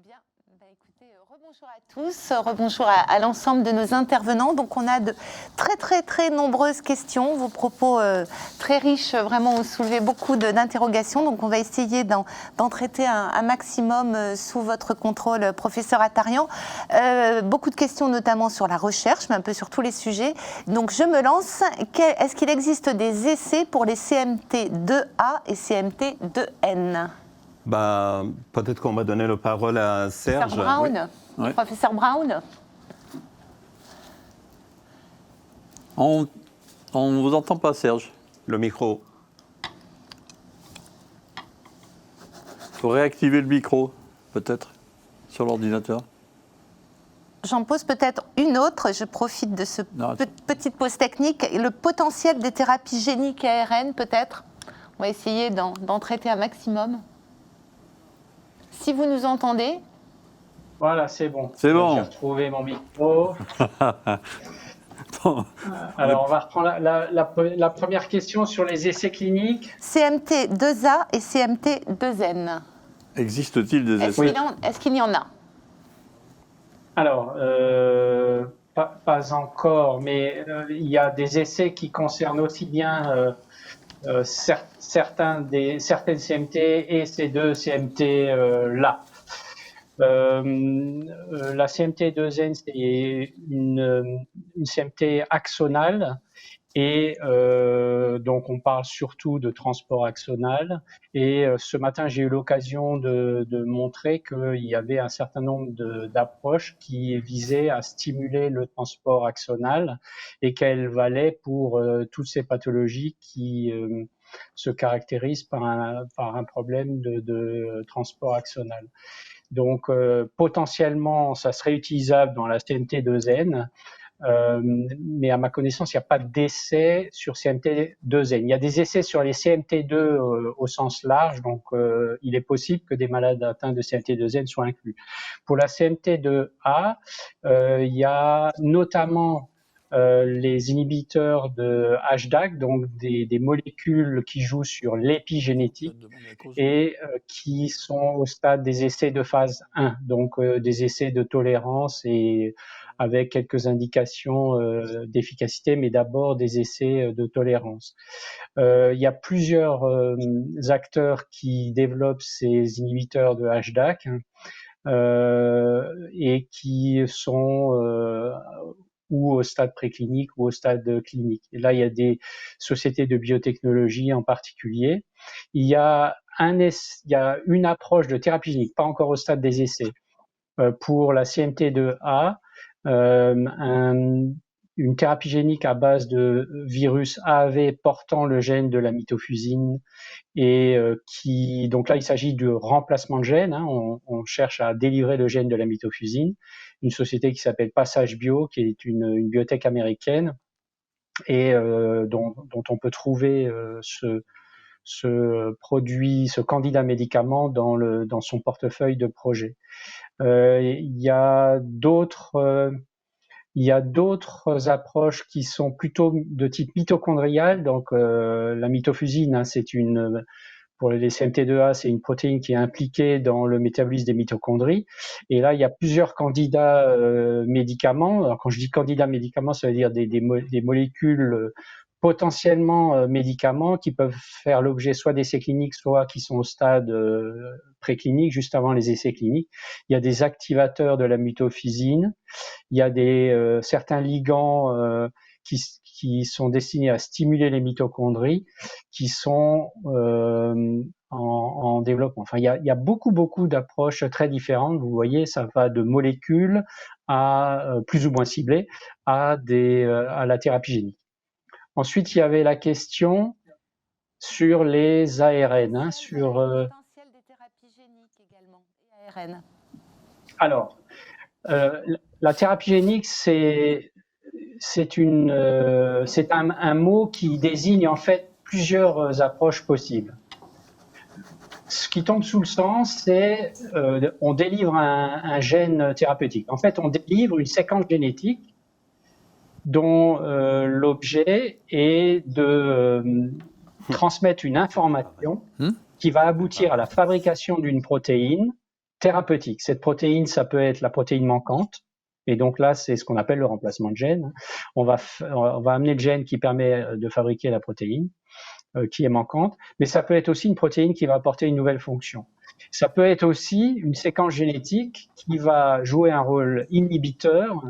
Bien, écoutez, rebonjour à tous, rebonjour à l'ensemble de nos intervenants. Donc on a de très nombreuses questions, vos propos très riches, vraiment ont soulevé beaucoup d'interrogations. Donc on va essayer d'en traiter un maximum sous votre contrôle, professeur Attarian. Beaucoup de questions notamment sur la recherche, mais un peu sur tous les sujets. Donc je me lance. Est-ce qu'il existe des essais pour les CMT2A et CMT2N ? Peut-être qu'on va donner la parole à Serge. Professeur Brown. Oui. Professeur Brown. On ne vous entend pas, Serge. Le micro. Il faut réactiver le micro, peut-être, sur l'ordinateur. J'en pose peut-être une autre, je profite de ce petite pause technique. Le potentiel des thérapies géniques ARN, peut-être. On va essayer d'en traiter un maximum. Si vous nous entendez. Voilà, c'est bon. C'est bon. J'ai retrouvé mon micro. Bon. Alors, on va reprendre la première question sur les essais cliniques. CMT2A et CMT2N. Existe-t-il des essais ? Est-ce qu'il y en a ? Alors, pas encore, mais il y a des essais qui concernent aussi bien certaines CMT et ces deux CMT-là. La CMT2N, c'est une CMT axonale et donc on parle surtout de transport axonal. Et ce matin, j'ai eu l'occasion de montrer qu'il y avait un certain nombre d'approches qui visaient à stimuler le transport axonal et qu'elles valaient pour toutes ces pathologies qui se caractérisent par un problème de transport axonal. Donc, potentiellement, ça serait utilisable dans la CMT2N, mais à ma connaissance, il n'y a pas d'essai sur CMT2N. Il y a des essais sur les CMT2 au sens large, donc il est possible que des malades atteints de CMT2N soient inclus. Pour la CMT2A, il y a notamment les inhibiteurs de HDAC, donc des molécules qui jouent sur l'épigénétique et qui sont au stade des essais de phase 1, donc des essais de tolérance et avec quelques indications d'efficacité, mais d'abord des essais de tolérance. Il y a plusieurs acteurs qui développent ces inhibiteurs de HDAC et qui sont ou au stade préclinique ou au stade clinique. Et là, il y a des sociétés de biotechnologie en particulier. Il y a une approche de thérapie génique, pas encore au stade des essais, pour la CMT2A, une thérapie génique à base de virus AAV portant le gène de la mitofusine et donc là il s'agit de remplacement de gène, hein, on cherche à délivrer le gène de la mitofusine, une société qui s'appelle Passage Bio, qui est une biotech américaine et dont on peut trouver ce produit, ce candidat médicament dans son portefeuille de projet. Il y a d'autres approches qui sont plutôt de type mitochondrial. Donc la mitofusine, hein, pour les CMT2A, c'est une protéine qui est impliquée dans le métabolisme des mitochondries. Et là, il y a plusieurs candidats médicaments. Alors, quand je dis candidats médicaments, ça veut dire des molécules potentiellement médicaments qui peuvent faire l'objet soit d'essais cliniques, soit qui sont au stade préclinique, juste avant les essais cliniques. Il y a des activateurs de la mitofusine. Il y a certains ligands qui sont destinés à stimuler les mitochondries, qui sont en développement. Enfin, il y a beaucoup d'approches très différentes. Vous voyez, ça va de molécules à plus ou moins ciblées à la thérapie génique. Ensuite, il y avait la question sur les ARN, hein, sur le potentiel des thérapies géniques également et ARN. Alors, la thérapie génique, c'est un mot qui désigne en fait plusieurs approches possibles. Ce qui tombe sous le sens, c'est on délivre un gène thérapeutique. En fait, on délivre une séquence génétique dont l'objet est de transmettre une information qui va aboutir à la fabrication d'une protéine thérapeutique. Cette protéine, ça peut être la protéine manquante. Et donc là, c'est ce qu'on appelle le remplacement de gène. On va amener le gène qui permet de fabriquer la protéine qui est manquante, mais ça peut être aussi une protéine qui va apporter une nouvelle fonction. Ça peut être aussi une séquence génétique qui va jouer un rôle inhibiteur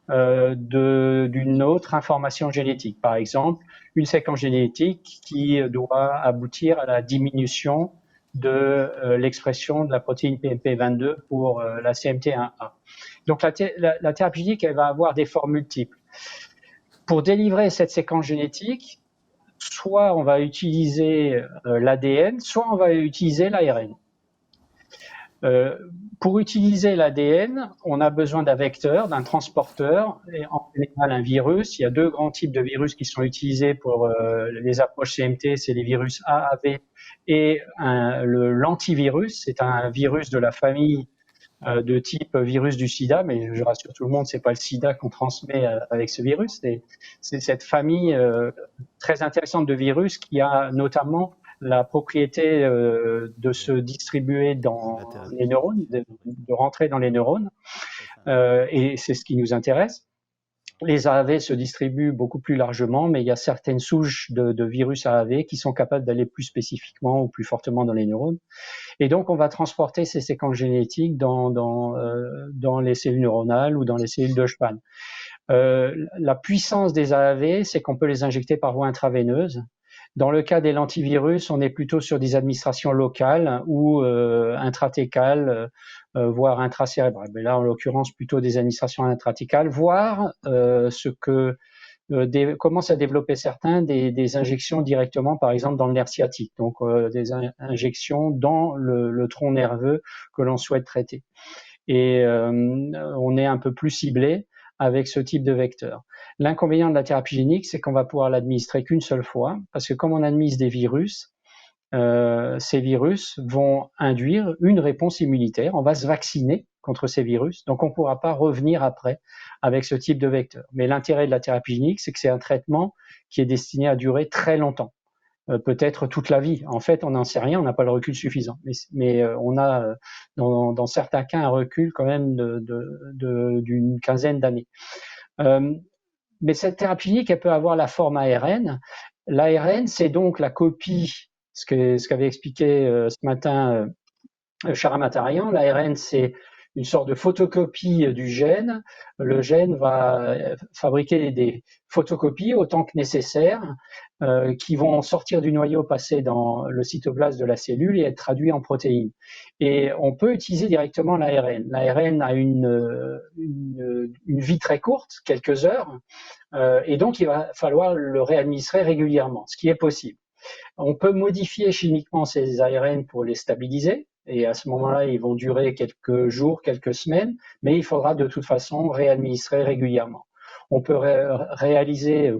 d'une autre information génétique. Par exemple, une séquence génétique qui doit aboutir à la diminution de l'expression de la protéine PMP22 pour la CMT1A. Donc la thérapie génique, elle va avoir des formes multiples. Pour délivrer cette séquence génétique, soit on va utiliser l'ADN, soit on va utiliser l'ARN. Pour utiliser l'ADN, on a besoin d'un vecteur, d'un transporteur, et en général un virus. Il y a deux grands types de virus qui sont utilisés pour les approches CMT, c'est les virus AAV et l'antivirus, c'est un virus de la famille de type virus du sida, mais je rassure tout le monde, c'est pas le sida qu'on transmet avec ce virus, c'est cette famille très intéressante de virus qui a notamment la propriété de se distribuer dans les neurones, de rentrer dans les neurones, et c'est ce qui nous intéresse. Les AAV se distribuent beaucoup plus largement, mais il y a certaines souches de virus AAV qui sont capables d'aller plus spécifiquement ou plus fortement dans les neurones. Et donc, on va transporter ces séquences génétiques dans les cellules neuronales ou dans les cellules de Schwann. La puissance des AAV, c'est qu'on peut les injecter par voie intraveineuse. Dans le cas des lentivirus, on est plutôt sur des administrations locales ou intratécales, voire intracérébrales. Mais là, en l'occurrence, plutôt des administrations intratécales, voire ce que commencent à développer certains des injections directement, par exemple, dans le nerf sciatique, donc des injections dans le tronc nerveux que l'on souhaite traiter. Et on est un peu plus ciblé avec ce type de vecteur. L'inconvénient de la thérapie génique, c'est qu'on va pouvoir l'administrer qu'une seule fois, parce que comme on administre des virus, ces virus vont induire une réponse immunitaire. On va se vacciner contre ces virus, donc on ne pourra pas revenir après avec ce type de vecteur. Mais l'intérêt de la thérapie génique, c'est que c'est un traitement qui est destiné à durer très longtemps, peut-être toute la vie. En fait, on n'en sait rien, on n'a pas le recul suffisant. Mais on a, dans certains cas, un recul quand même d'une quinzaine d'années. Mais cette thérapie génique, elle peut avoir la forme ARN. L'ARN, c'est donc la copie, ce qu'avait expliqué ce matin Charamatarian. L'ARN, c'est une sorte de photocopie du gène. Le gène va fabriquer des photocopies autant que nécessaire qui vont sortir du noyau, passer dans le cytoplasme de la cellule et être traduits en protéines. Et on peut utiliser directement l'ARN. L'ARN a une vie très courte, quelques heures, et donc il va falloir le réadministrer régulièrement, ce qui est possible. On peut modifier chimiquement ces ARN pour les stabiliser, et à ce moment-là, ils vont durer quelques jours, quelques semaines, mais il faudra de toute façon réadministrer régulièrement. On peut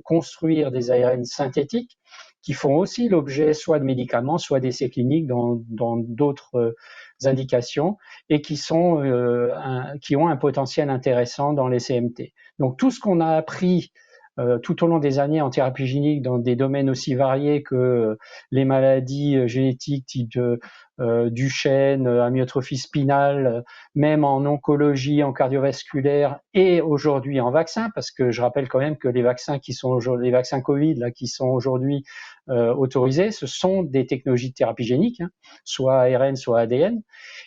construire des ARN synthétiques qui font aussi l'objet soit de médicaments, soit d'essais cliniques dans d'autres indications et qui ont un potentiel intéressant dans les CMT. Donc tout ce qu'on a appris tout au long des années en thérapie génique dans des domaines aussi variés que les maladies génétiques type Duchenne, amyotrophie spinale, même en oncologie, en cardiovasculaire et aujourd'hui en vaccin, parce que je rappelle quand même que les vaccins les vaccins Covid là, qui sont aujourd'hui autorisés, ce sont des technologies de thérapie génique, hein, soit ARN, soit ADN.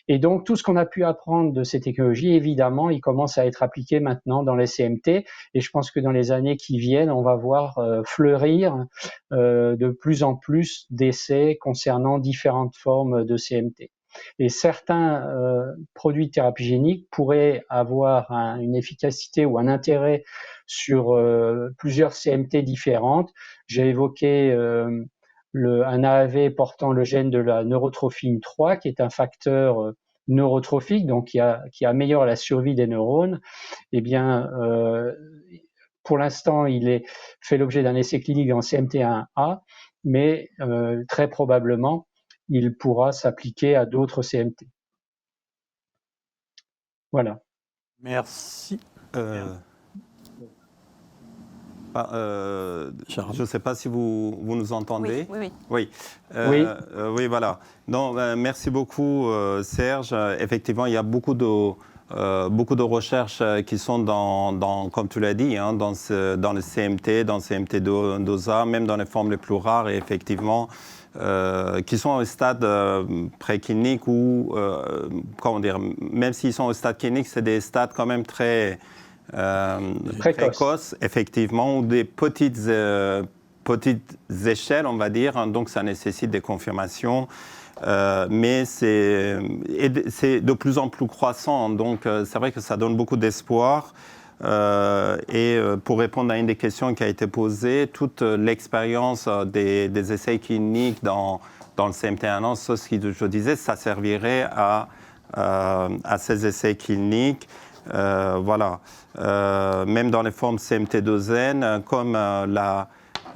Et donc tout ce qu'on a pu apprendre de ces technologies, évidemment, il commence à être appliqué maintenant dans les CMT. Et je pense que dans les années qui viennent, on va voir fleurir de plus en plus d'essais concernant différentes formes de CMT. Et certains produits de thérapie génique pourraient avoir une efficacité ou un intérêt sur plusieurs CMT différentes. J'ai évoqué un AAV portant le gène de la neurotrophine 3, qui est un facteur neurotrophique, donc qui améliore la survie des neurones. Eh bien, pour l'instant, il fait l'objet d'un essai clinique dans CMT1A, mais très probablement, il pourra s'appliquer à d'autres CMT. Voilà. Merci. Sharam. Je ne sais pas si vous nous entendez. Oui. Oui. Oui. Oui, voilà. Donc, merci beaucoup, Serge. Effectivement, il y a beaucoup de recherches qui sont comme tu l'as dit, hein, dans le CMT, dans le CMT-DOSA, même dans les formes les plus rares, et effectivement, qui sont au stade préclinique ou, comment dire, même s'ils sont au stade clinique, c'est des stades quand même très précoces, effectivement, ou des petites échelles, on va dire, hein, donc ça nécessite des confirmations. Mais c'est de plus en plus croissant, donc c'est vrai que ça donne beaucoup d'espoir. Pour répondre à une des questions qui a été posée, toute l'expérience des essais cliniques dans le CMT1, ce que je disais, ça servirait à ces essais cliniques. Voilà. Même dans les formes CMT2N, comme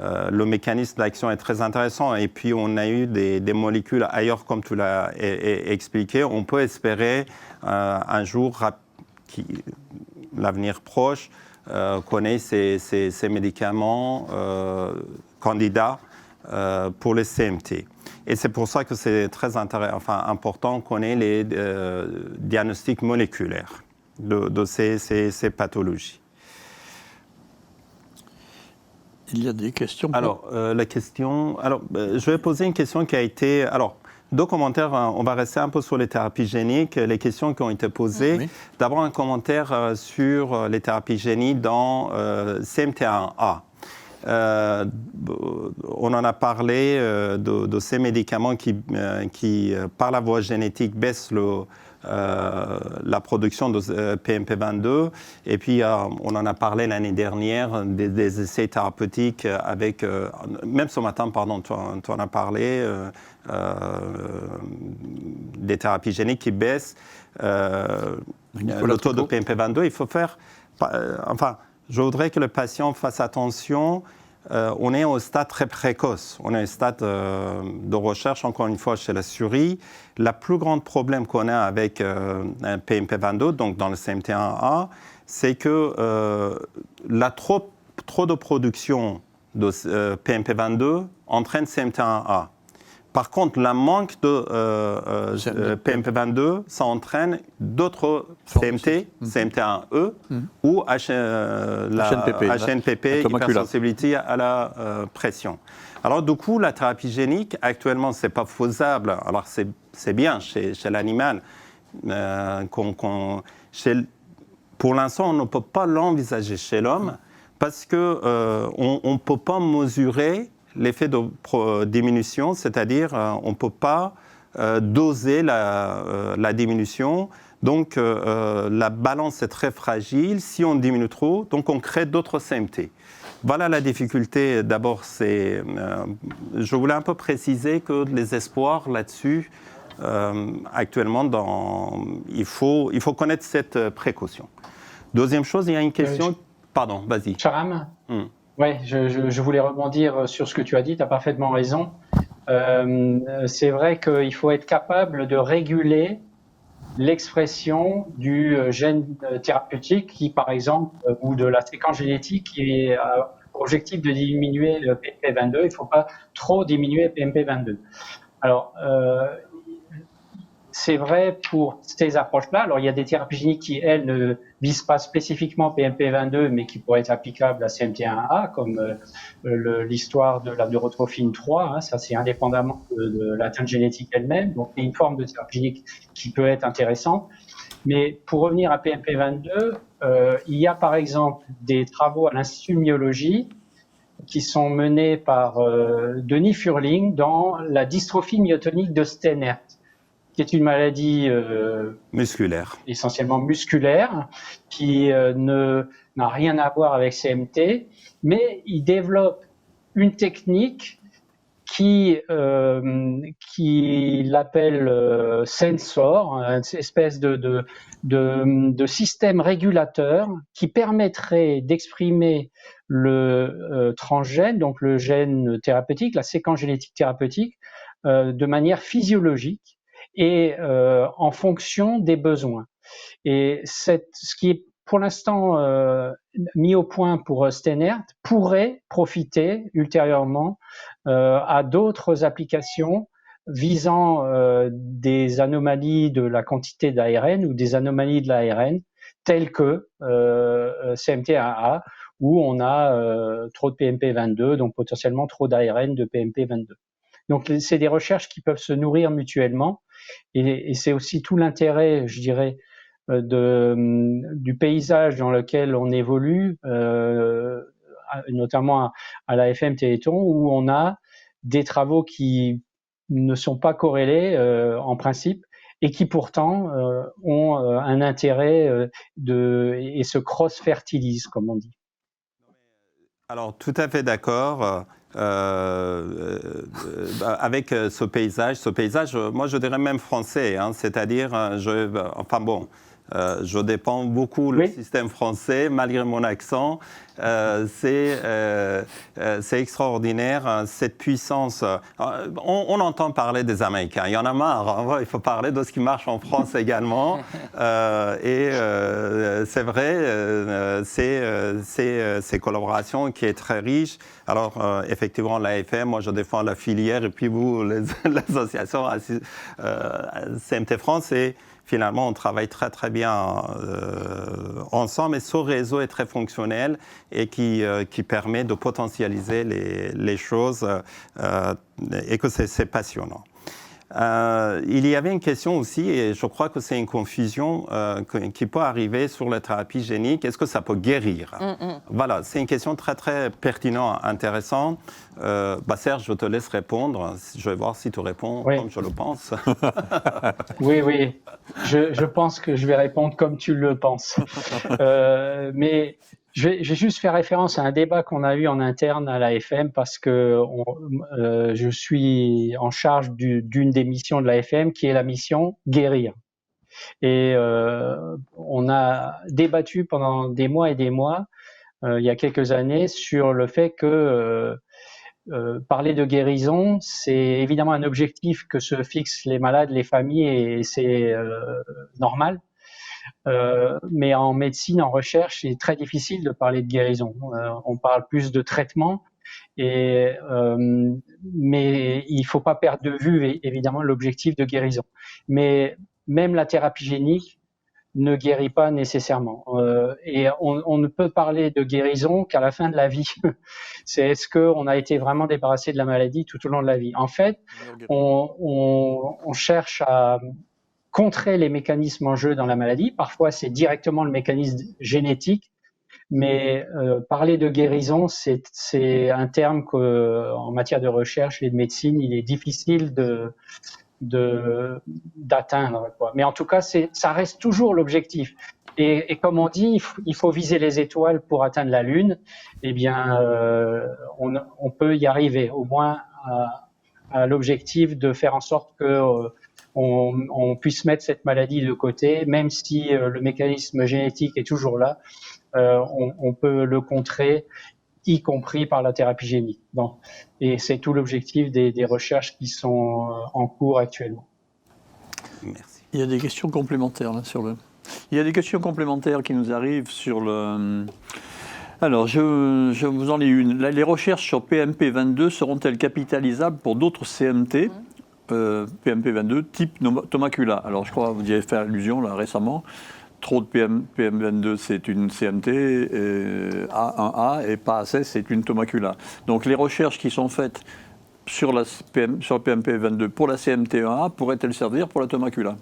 le mécanisme d'action est très intéressant, et puis on a eu des molécules ailleurs, comme tu l'as expliqué, on peut espérer un jour, l'avenir proche, qu'on ait ces médicaments candidats pour les CMT. Et c'est pour ça que c'est très important qu'on ait les diagnostics moléculaires de ces pathologies. Il y a des questions. Alors, la question. Alors, je vais poser une question qui a été. Alors, deux commentaires. On va rester un peu sur les thérapies géniques, les questions qui ont été posées. Oui. D'abord, un commentaire sur les thérapies géniques dans CMT1A. On en a parlé de ces médicaments qui, par la voie génétique, baissent la production de PMP22. Et puis, on en a parlé l'année dernière des essais thérapeutiques avec, même ce matin, pardon, tu en as parlé, des thérapies géniques qui baissent le taux de PMP22. Il faut faire, je voudrais que le patient fasse attention. On est au stade très précoce. On est au stade de recherche, encore une fois, chez la souris. Le plus grand problème qu'on a avec un PMP22, donc dans le CMT1A, c'est que trop de production de PMP22 entraîne CMT1A. Par contre, le manque de PMP22, ça entraîne d'autres CMT, CMT1E ou HNPP, hypersensibilité à la pression. Alors, du coup, la thérapie génique, actuellement, ce n'est pas faisable. Alors, c'est bien chez l'animal. Pour l'instant, on ne peut pas l'envisager chez l'homme parce qu'on ne peut pas mesurer l'effet de diminution, c'est-à-dire on ne peut pas doser la diminution. Donc, la balance est très fragile. Si on diminue trop, donc on crée d'autres CMT. Voilà la difficulté. D'abord, je voulais un peu préciser que les espoirs là-dessus, actuellement, il faut connaître cette précaution. Deuxième chose, il y a une question... Pardon, vas-y. Sharam, oui, je voulais rebondir sur ce que tu as dit, tu as parfaitement raison. C'est vrai qu'il faut être capable de réguler l'expression du gène thérapeutique qui, par exemple, ou de la séquence génétique qui a pour objectif de diminuer le PMP22. Il ne faut pas trop diminuer PMP22. Alors, c'est vrai pour ces approches-là. Alors, il y a des thérapies géniques qui, elles, ne visent pas spécifiquement PMP22, mais qui pourraient être applicables à CMT1A, comme l'histoire de la neurotrophine 3. Hein, ça, c'est indépendamment de l'atteinte génétique elle-même. Donc, c'est une forme de thérapie génique qui peut être intéressante. Mais pour revenir à PMP22, il y a par exemple des travaux à l'Institut de myologie qui sont menés par Denis Furling dans la dystrophie myotonique de Steinert, qui est une maladie musculaire, essentiellement musculaire, qui n'a rien à voir avec CMT, mais il développe une technique qui l'appelle Sensor, une espèce de système régulateur qui permettrait d'exprimer le transgène, donc le gène thérapeutique, la séquence génétique thérapeutique, de manière physiologique et en fonction des besoins. Et ce qui est pour l'instant mis au point pour Stenert pourrait profiter ultérieurement à d'autres applications visant des anomalies de la quantité d'ARN ou des anomalies de l'ARN telles que CMT1A où on a trop de PMP22, donc potentiellement trop d'ARN de PMP22. Donc c'est des recherches qui peuvent se nourrir mutuellement et c'est aussi tout l'intérêt, je dirais, du paysage dans lequel on évolue, notamment à la FM Téléthon, où on a des travaux qui ne sont pas corrélés en principe et qui pourtant ont un intérêt et se cross-fertilisent, comme on dit. Alors, tout à fait d'accord avec ce paysage, moi je dirais même français, hein, c'est-à-dire, enfin bon, je dépends beaucoup du système français, malgré mon accent. C'est extraordinaire, cette puissance. On entend parler des Américains, il y en a marre, hein, il faut parler de ce qui marche en France également. C'est vrai, ces collaborations qui est très riche. Alors, effectivement, l'AFM, moi je défends la filière, et puis vous, l'association CMT France, et finalement, on travaille très très bien ensemble, et ce réseau est très fonctionnel et qui permet de potentialiser les choses et que c'est passionnant. Il y avait une question aussi, et je crois que c'est une confusion qui peut arriver sur la thérapie génique. Est-ce que ça peut guérir? Voilà, c'est une question très très pertinente, intéressante. Serge, je te laisse répondre. Je vais voir si tu réponds comme je le pense. Oui. Je pense que je vais répondre comme tu le penses. Mais je vais juste faire référence à un débat qu'on a eu en interne à l'AFM parce que je suis en charge d'une des missions de l'AFM qui est la mission guérir. Et on a débattu pendant des mois et des mois, il y a quelques années, sur le fait que parler de guérison, c'est évidemment un objectif que se fixent les malades, les familles, et c'est normal. Mais en médecine, en recherche, c'est très difficile de parler de guérison. On parle plus de traitement, mais il faut pas perdre de vue évidemment l'objectif de guérison. Mais même la thérapie génique ne guérit pas nécessairement. Et on ne peut parler de guérison qu'à la fin de la vie. C'est est-ce qu'on a été vraiment débarrassé de la maladie tout au long de la vie. En fait, on cherche à contrer les mécanismes en jeu dans la maladie. Parfois, c'est directement le mécanisme génétique, mais parler de guérison, c'est un terme qu'en matière de recherche et de médecine, il est difficile d'atteindre, quoi. Mais en tout cas, ça reste toujours l'objectif. Et comme on dit, il faut viser les étoiles pour atteindre la Lune. Eh bien, on peut y arriver, au moins à l'objectif de faire en sorte que on puisse mettre cette maladie de côté, même si le mécanisme génétique est toujours là. On peut le contrer, y compris par la thérapie génique. Bon. Et c'est tout l'objectif des recherches qui sont en cours actuellement. Merci. Il y a des questions complémentaires là Il y a des questions complémentaires qui nous arrivent sur le. Alors, je vous en lis une. Les recherches sur PMP22 seront-elles capitalisables pour d'autres CMT, PMP22 type Tomacula? Alors, je crois que vous y avez fait allusion là récemment. Trop de PM22, c'est une CMT, A1A, et pas assez, c'est une Tomacula. Donc les recherches qui sont faites sur le PMP22 pour la CMT1A pourraient-elles servir pour la Tomacula?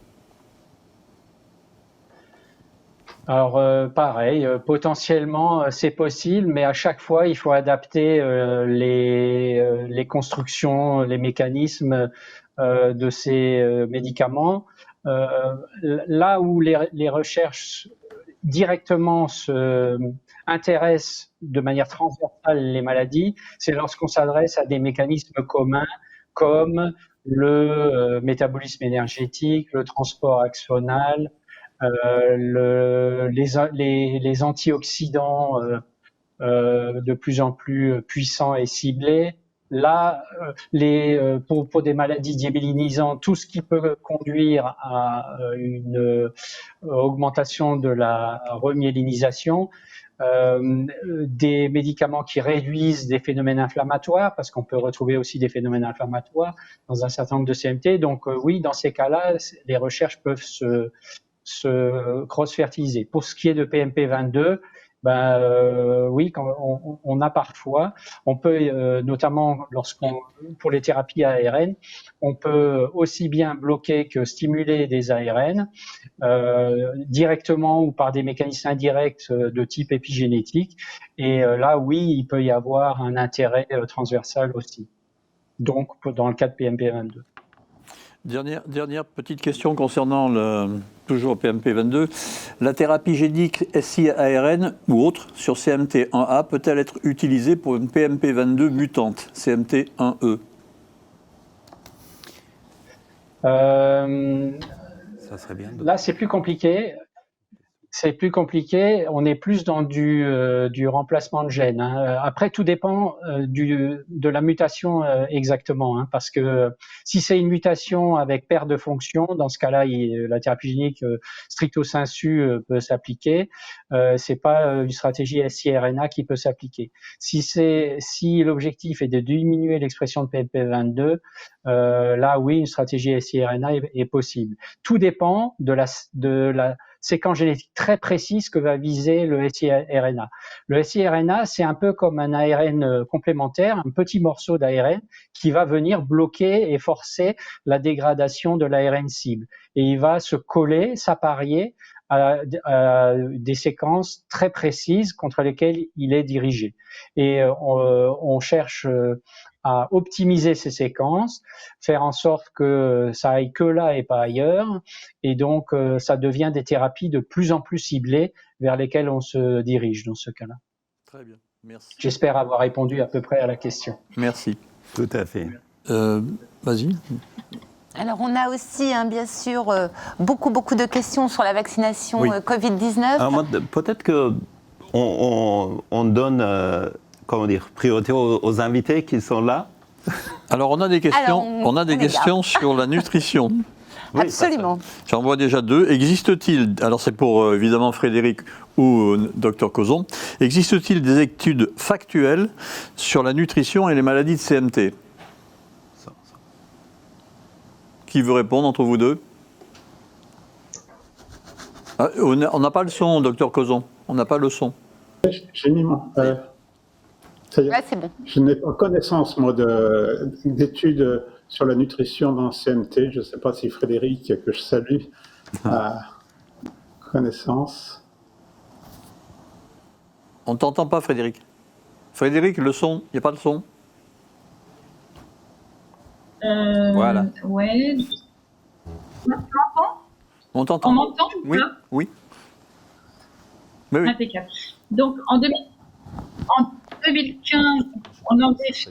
Alors pareil, potentiellement c'est possible, mais à chaque fois il faut adapter les constructions, les mécanismes de ces médicaments. Là où les recherches directement intéressent de manière transversale les maladies, c'est lorsqu'on s'adresse à des mécanismes communs comme le métabolisme énergétique, le transport axonal, les antioxydants de plus en plus puissants et ciblés, Là, pour des maladies diabylinisantes, tout ce qui peut conduire à une augmentation de la remyélinisation, des médicaments qui réduisent des phénomènes inflammatoires, parce qu'on peut retrouver aussi des phénomènes inflammatoires dans un certain nombre de CMT. Donc oui, dans ces cas-là, les recherches peuvent se cross-fertiliser. Pour ce qui est de PMP22, oui, quand on a parfois, on peut notamment pour les thérapies ARN, on peut aussi bien bloquer que stimuler des ARN directement ou par des mécanismes indirects de type épigénétique. Et là, oui, il peut y avoir un intérêt transversal aussi. Donc, dans le cas de PMP22. Dernière petite question concernant toujours PMP22. La thérapie génique SI-ARN ou autre sur CMT1A peut-elle être utilisée pour une PMP22 mutante, CMT1E? Ça serait bien. Là, c'est plus compliqué. On est plus dans du remplacement de gènes. Hein. Après, tout dépend de la mutation exactement, hein, parce que si c'est une mutation avec perte de fonction, dans ce cas-là, la thérapie génique stricto sensu peut s'appliquer. C'est pas une stratégie siRNA qui peut s'appliquer. Si l'objectif est de diminuer l'expression de PMP22, là, oui, une stratégie siRNA est possible. Tout dépend de la séquence génétique très précise que va viser le siRNA. Le siRNA, c'est un peu comme un ARN complémentaire, un petit morceau d'ARN qui va venir bloquer et forcer la dégradation de l'ARN cible. Et il va se coller, s'apparier à des séquences très précises contre lesquelles il est dirigé. Et on cherche à optimiser ces séquences, faire en sorte que ça aille que là et pas ailleurs, et donc ça devient des thérapies de plus en plus ciblées vers lesquelles on se dirige dans ce cas-là. Très bien, merci. J'espère avoir répondu à peu près à la question. Merci. Tout à fait. Vas-y. Alors, on a aussi, hein, bien sûr, beaucoup de questions sur la vaccination Covid-19. Alors, peut-être qu'on donne priorité aux invités qui sont là. Alors, on a des questions, sur la nutrition. Oui, absolument. J'en vois déjà deux. Existe-t-il, alors c'est pour évidemment Frédéric ou Dr Cozon, existe-t-il des études factuelles sur la nutrition et les maladies de CMT? Qui veut répondre entre vous deux? On n'a pas le son, Dr Cozon. On n'a pas le son. J'ai mis mon... c'est bon. Je n'ai pas connaissance, moi, d'études sur la nutrition dans CMT. Je ne sais pas si Frédéric, que je salue, a connaissance. On ne t'entend pas, Frédéric. Frédéric, le son, il n'y a pas de son? Voilà. Ouais. On t'entend? On m'entend? Oui. Oui. Impeccable. Donc, en 2015, on avait fait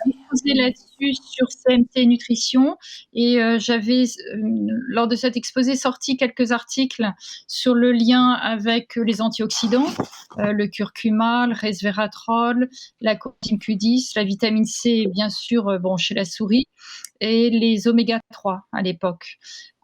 exposé là-dessus sur CMT Nutrition et j'avais, lors de cet exposé, sorti quelques articles sur le lien avec les antioxydants, le curcuma, le resveratrol, la coenzyme Q10, la vitamine C, bien sûr, chez la souris, et les oméga 3 à l'époque.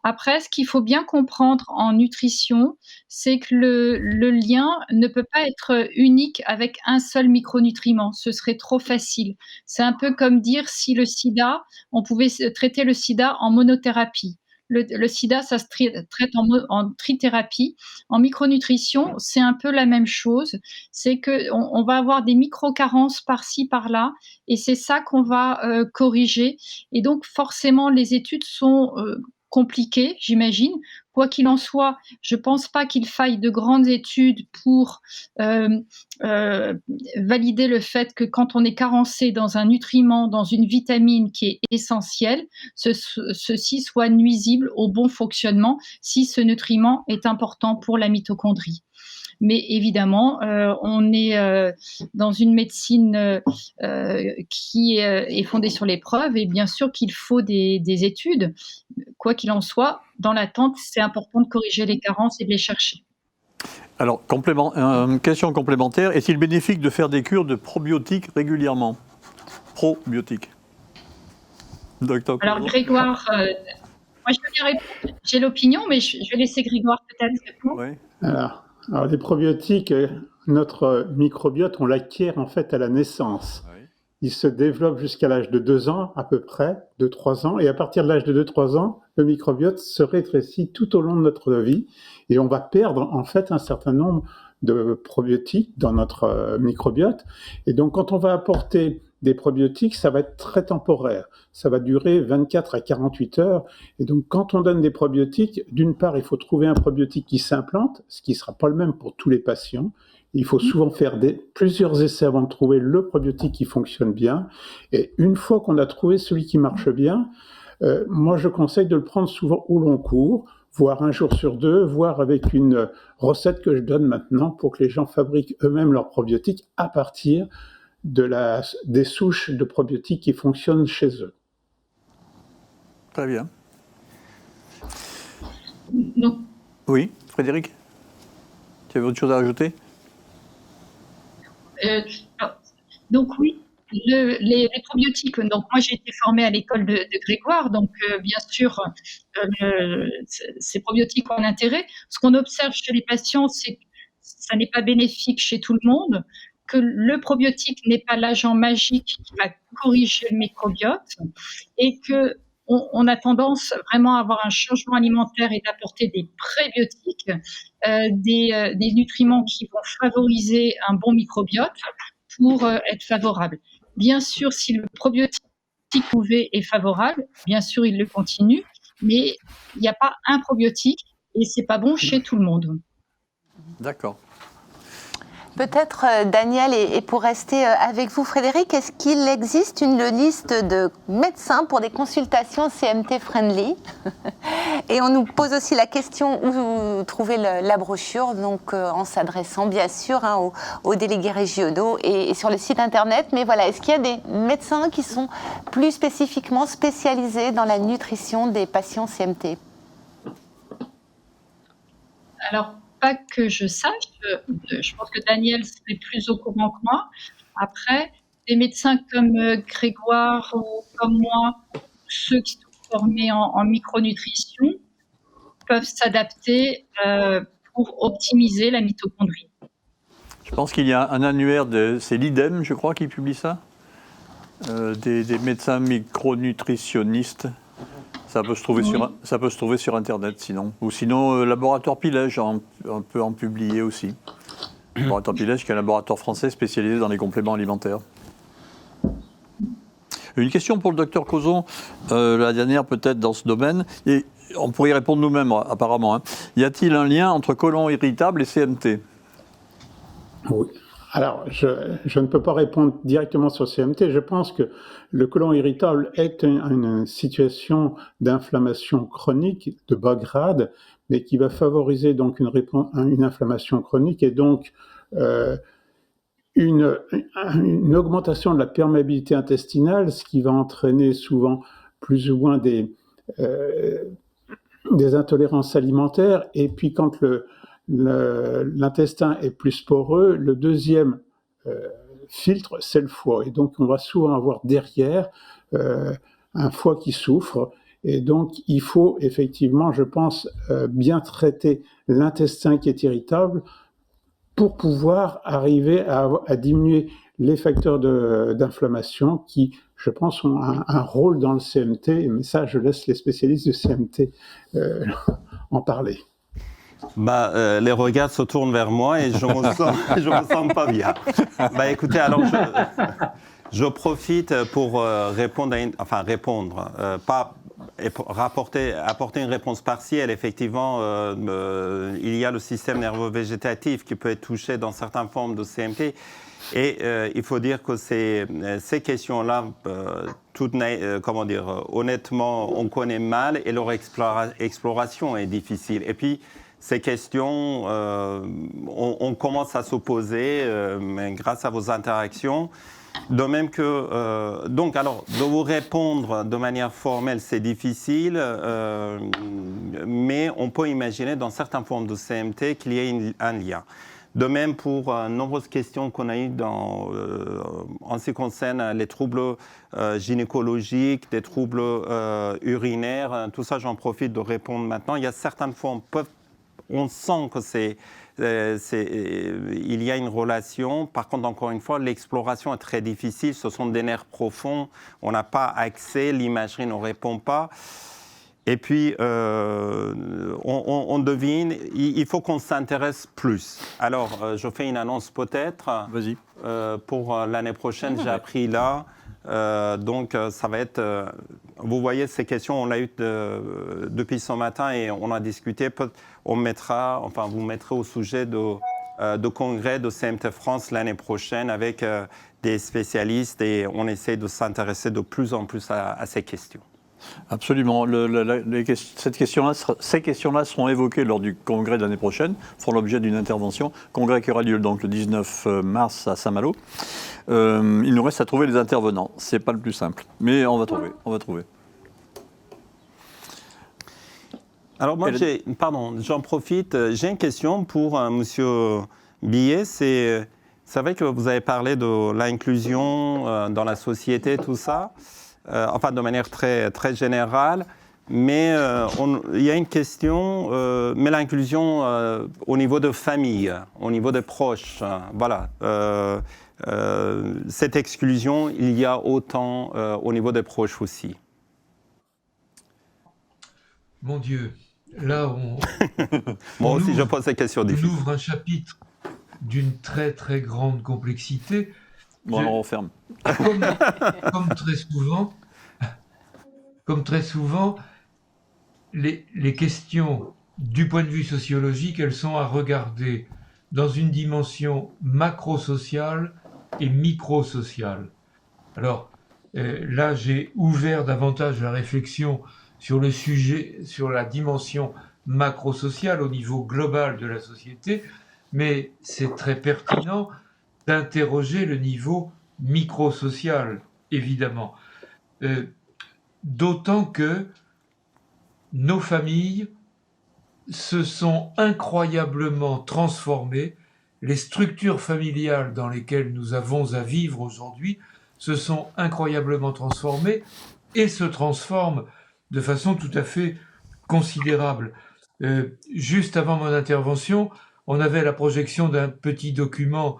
Après, ce qu'il faut bien comprendre en nutrition, c'est que le lien ne peut pas être unique avec un seul micronutriment. Ce serait trop facile. C'est un peu comme dire si le sida, on pouvait traiter le sida en monothérapie. Le sida, ça se traite en trithérapie. En micronutrition, c'est un peu la même chose. C'est qu'on va avoir des micro-carences par-ci, par-là, et c'est ça qu'on va corriger. Et donc, forcément, les études sont compliqué, j'imagine. Quoi qu'il en soit, je ne pense pas qu'il faille de grandes études pour valider le fait que quand on est carencé dans un nutriment, dans une vitamine qui est essentielle, ceci soit nuisible au bon fonctionnement si ce nutriment est important pour la mitochondrie. Mais évidemment, on est dans une médecine qui est fondée sur les preuves et bien sûr qu'il faut des études. Quoi qu'il en soit, dans l'attente, c'est important de corriger les carences et de les chercher. Alors, question complémentaire. Est-il bénéfique de faire des cures de probiotiques régulièrement? Probiotiques. Docteur Alors, Coulon. Grégoire, moi je veux bien répondre. J'ai l'opinion, mais je vais laisser Grégoire peut-être répondre. Oui. Alors, les probiotiques, notre microbiote, on l'acquiert en fait à la naissance. Oui. Il se développe jusqu'à l'âge de 2 ans, à peu près, 2-3 ans. Et à partir de l'âge de 2-3 ans, le microbiote se rétrécit tout au long de notre vie. Et on va perdre, en fait, un certain nombre de probiotiques dans notre microbiote. Et donc, quand on va apporter des probiotiques, ça va être très temporaire. Ça va durer 24 à 48 heures. Et donc, quand on donne des probiotiques, d'une part, il faut trouver un probiotique qui s'implante, ce qui ne sera pas le même pour tous les patients. Il faut souvent faire plusieurs essais avant de trouver le probiotique qui fonctionne bien. Et une fois qu'on a trouvé celui qui marche bien, moi je conseille de le prendre souvent au long cours, voire 1 jour sur 2, voire avec une recette que je donne maintenant pour que les gens fabriquent eux-mêmes leurs probiotiques à partir des souches de probiotiques qui fonctionnent chez eux. Très bien. Donc, Oui, Frédéric, tu avais autre chose à ajouter? donc oui, les probiotiques. Donc moi j'ai été formée à l'école de Grégoire, donc bien sûr ces probiotiques ont un intérêt. Ce qu'on observe chez les patients, c'est que ça n'est pas bénéfique chez tout le monde, que le probiotique n'est pas l'agent magique qui va corriger le microbiote, et que on a tendance vraiment à avoir un changement alimentaire et d'apporter des prébiotiques, des nutriments qui vont favoriser un bon microbiote pour être favorable. Bien sûr, si le probiotique UV est favorable, bien sûr, il le continue, mais il n'y a pas un probiotique et c'est pas bon chez tout le monde. D'accord. Peut-être, Daniel, et pour rester avec vous, Frédéric, est-ce qu'il existe une liste de médecins pour des consultations CMT friendly? Et on nous pose aussi la question où trouver la brochure, donc en s'adressant bien sûr aux délégués régionaux et sur le site internet. Mais voilà, est-ce qu'il y a des médecins qui sont plus spécifiquement spécialisés dans la nutrition des patients CMT? Alors, pas que je sache, je pense que Daniel serait plus au courant que moi. Après, des médecins comme Grégoire ou comme moi, ceux qui sont formés en micronutrition, peuvent s'adapter pour optimiser la mitochondrie. Je pense qu'il y a un annuaire, c'est l'IDEM, je crois, qui publie ça, des médecins micronutritionnistes. Ça peut se trouver sur Internet, sinon. Ou sinon, Laboratoire Pilège, on peut en publier aussi. Laboratoire Pilège, qui est un laboratoire français spécialisé dans les compléments alimentaires. Une question pour le docteur Cauzon, la dernière peut-être dans ce domaine, et on pourrait y répondre nous-mêmes apparemment. Y a-t-il un lien entre côlon irritable et CMT? Oui. Alors, je ne peux pas répondre directement sur CMT. Je pense que le côlon irritable est une situation d'inflammation chronique de bas grade, mais qui va favoriser donc une inflammation chronique et donc une augmentation de la perméabilité intestinale, ce qui va entraîner souvent plus ou moins des intolérances alimentaires. Et puis quand l'intestin est plus poreux, le deuxième filtre, c'est le foie. Et donc, on va souvent avoir derrière un foie qui souffre. Et donc, il faut effectivement, je pense, bien traiter l'intestin qui est irritable pour pouvoir arriver à diminuer les facteurs d'inflammation qui, je pense, ont un rôle dans le CMT. Mais ça, je laisse les spécialistes du CMT en parler. Les regards se tournent vers moi et je me sens pas bien. Écoutez, alors je profite pour apporter une réponse partielle. Effectivement, il y a le système nerveux végétatif qui peut être touché dans certaines formes de CMT. Et il faut dire que ces questions-là, honnêtement, on connaît mal et leur exploration est difficile. Et puis, ces questions, on commence à se poser grâce à vos interactions. De même que, donc, alors, de vous répondre de manière formelle, c'est difficile, mais on peut imaginer dans certaines formes de CMT qu'il y ait un lien. De même pour nombreuses questions qu'on a eues en ce qui concerne les troubles gynécologiques, des troubles urinaires, tout ça, j'en profite de répondre maintenant. Il y a certaines formes, on sent que il y a une relation. Par contre, encore une fois, l'exploration est très difficile. Ce sont des nerfs profonds. On n'a pas accès. L'imagerie ne répond pas. Et puis, on devine. Il faut qu'on s'intéresse plus. Alors, je fais une annonce peut-être. Vas-y. Pour l'année prochaine, j'ai appris là. Donc, ça va être... vous voyez, ces questions, on l'a eu depuis ce matin et on a discuté. Vous mettrez au sujet de congrès de CMT France l'année prochaine avec des spécialistes et on essaie de s'intéresser de plus en plus à ces questions. Absolument. Ces questions-là seront évoquées lors du congrès de l'année prochaine, feront l'objet d'une intervention. Congrès qui aura lieu donc le 19 mars à Saint-Malo. Il nous reste à trouver les intervenants. C'est pas le plus simple, mais on va trouver. Alors moi, j'en profite. J'ai une question pour Monsieur Billet. C'est vrai que vous avez parlé de l'inclusion dans la société, tout ça. Enfin, de manière très, très générale. Mais il y a une question, mais l'inclusion au niveau de famille, au niveau des proches, voilà. Cette exclusion, il y a autant au niveau des proches aussi. Mon Dieu, là Moi aussi, je pose cette question difficile. On ouvre un chapitre d'une très très grande complexité. Bon, alors on ferme. Comme très souvent, les questions du point de vue sociologique, elles sont à regarder dans une dimension macro-sociale et micro-sociale. Alors là, j'ai ouvert davantage la réflexion sur le sujet, sur la dimension macro-sociale au niveau global de la société, mais c'est très pertinent d'interroger le niveau micro-social, évidemment. D'autant que nos familles se sont incroyablement transformées, les structures familiales dans lesquelles nous avons à vivre aujourd'hui se sont incroyablement transformées et se transforment de façon tout à fait considérable. Juste avant mon intervention, on avait la projection d'un petit document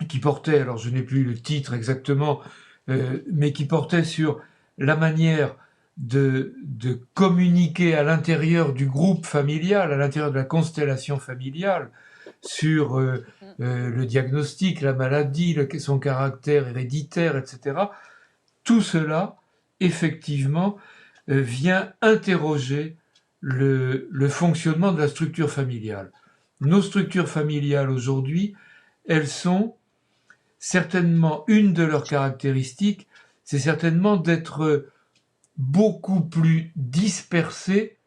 qui portait, alors je n'ai plus le titre exactement, mais qui portait sur la manière de communiquer à l'intérieur du groupe familial, à l'intérieur de la constellation familiale, sur le diagnostic, la maladie, son caractère héréditaire, etc. Tout cela, effectivement, vient interroger le fonctionnement de la structure familiale. Nos structures familiales aujourd'hui, elles sont certainement, une de leurs caractéristiques, c'est certainement d'être beaucoup plus dispersées